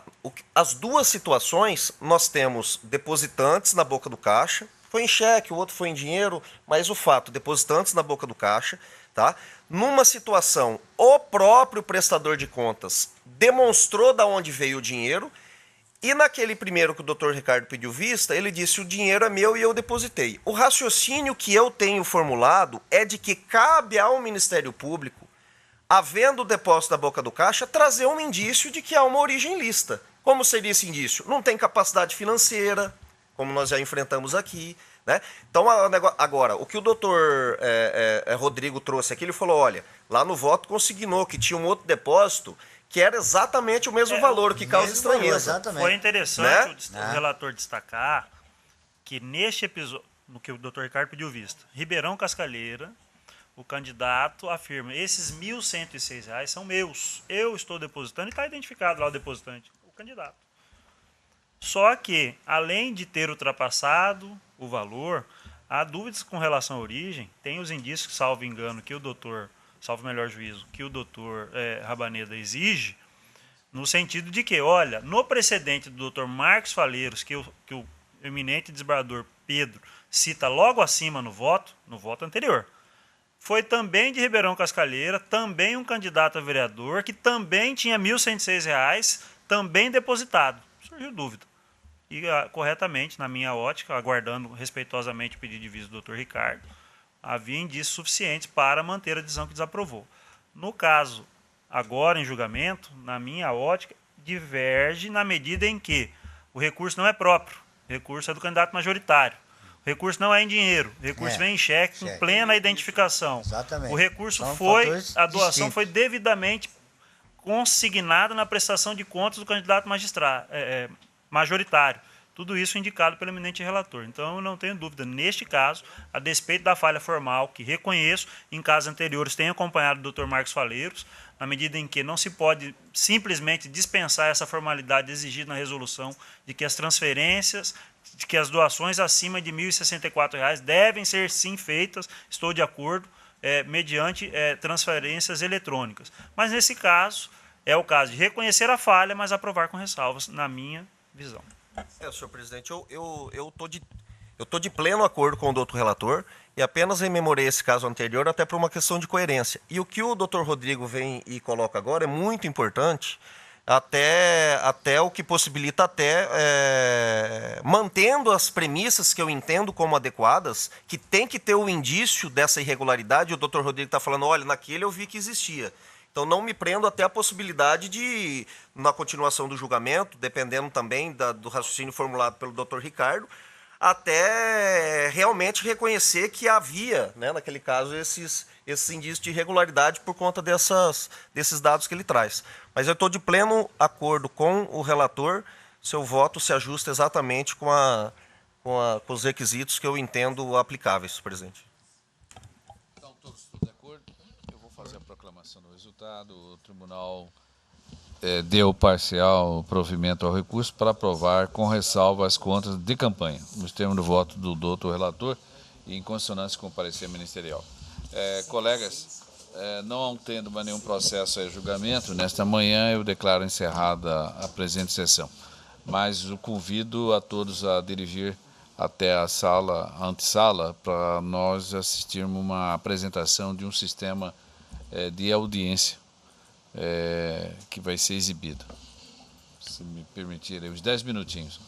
E: As duas situações, nós temos depositantes na boca do caixa, foi em cheque, o outro foi em dinheiro, mas o fato, depositantes na boca do caixa, tá? Numa situação, o próprio prestador de contas demonstrou de onde veio o dinheiro, e naquele primeiro que o doutor Ricardo pediu vista, ele disse, o dinheiro é meu e eu depositei. O raciocínio que eu tenho formulado é de que cabe ao Ministério Público, havendo o depósito da boca do caixa, trazer um indício de que há uma origem lícita. Como seria esse indício? Não tem capacidade financeira, como nós já enfrentamos aqui, né? Então, agora, o que o doutor Rodrigo trouxe aqui, ele falou, olha, lá no voto consignou que tinha um outro depósito que era exatamente o mesmo valor, que causa estranheza.
F: Exatamente.
B: Foi interessante,
E: Né?
B: o relator destacar que neste episódio, no que o doutor Ricardo pediu vista, Ribeirão Cascalheira, o candidato afirma, esses R$ 1.106 são meus, eu estou depositando, e está identificado lá o depositante, o candidato. Só que, além de ter ultrapassado o valor, há dúvidas com relação à origem, tem os indícios, salvo engano, que o doutor, salvo melhor juízo, que o doutor Rabaneda exige, no sentido de que, olha, no precedente do doutor Marcos Faleiros, que o eminente desembargador Pedro cita logo acima no voto anterior, foi também de Ribeirão Cascalheira, também um candidato a vereador, que também tinha R$ 1.106, também depositado. Surgiu dúvida. E, corretamente, na minha ótica, aguardando respeitosamente o pedido de vista do doutor Ricardo, havia indícios suficientes para manter a decisão que desaprovou. No caso, agora em julgamento, na minha ótica, diverge na medida em que o recurso não é próprio, o recurso é do candidato majoritário. O recurso não é em dinheiro, o recurso vem em cheque, em plena identificação.
F: Exatamente.
B: O recurso
F: São
B: foi,
F: fatores
B: a doação
F: distintos.
B: foi devidamente consignada na prestação de contas do candidato majoritário. Tudo isso indicado pelo eminente relator. Então, eu não tenho dúvida. Neste caso, a despeito da falha formal, que reconheço, em casos anteriores tenho acompanhado o Dr. Marcos Faleiros, na medida em que não se pode simplesmente dispensar essa formalidade exigida na resolução de que as transferências, de que as doações acima de R$ 1.064 devem ser sim feitas, estou de acordo, mediante transferências eletrônicas. Mas nesse caso, é o caso de reconhecer a falha, mas aprovar com ressalvas, na minha visão.
E: Senhor presidente, eu tô de pleno acordo com o doutor relator e apenas rememorei esse caso anterior até por uma questão de coerência. E o que o doutor Rodrigo vem e coloca agora é muito importante, até o que possibilita mantendo as premissas que eu entendo como adequadas, que tem que ter o indício dessa irregularidade. O doutor Rodrigo está falando, olha, naquele eu vi que existia. Então, não me prendo até a possibilidade de, na continuação do julgamento, dependendo também do raciocínio formulado pelo doutor Ricardo, até realmente reconhecer que havia, né, naquele caso, esses indícios de irregularidade por conta desses dados que ele traz. Mas eu estou de pleno acordo com o relator, seu voto se ajusta exatamente com os requisitos que eu entendo aplicáveis, presidente.
A: Então, todos de acordo? Eu vou fazer a proclamação do resultado. O tribunal deu parcial provimento ao recurso para aprovar com ressalva as contas de campanha, nos termos do voto do doutor relator e em consonância com o parecer ministerial. Colegas, não tendo mais nenhum processo a julgamento, nesta manhã eu declaro encerrada a presente sessão. Mas o convido a todos a dirigir até a antessala, para nós assistirmos uma apresentação de um sistema de audiência que vai ser exibido. Se me permitirem, uns 10 minutinhos.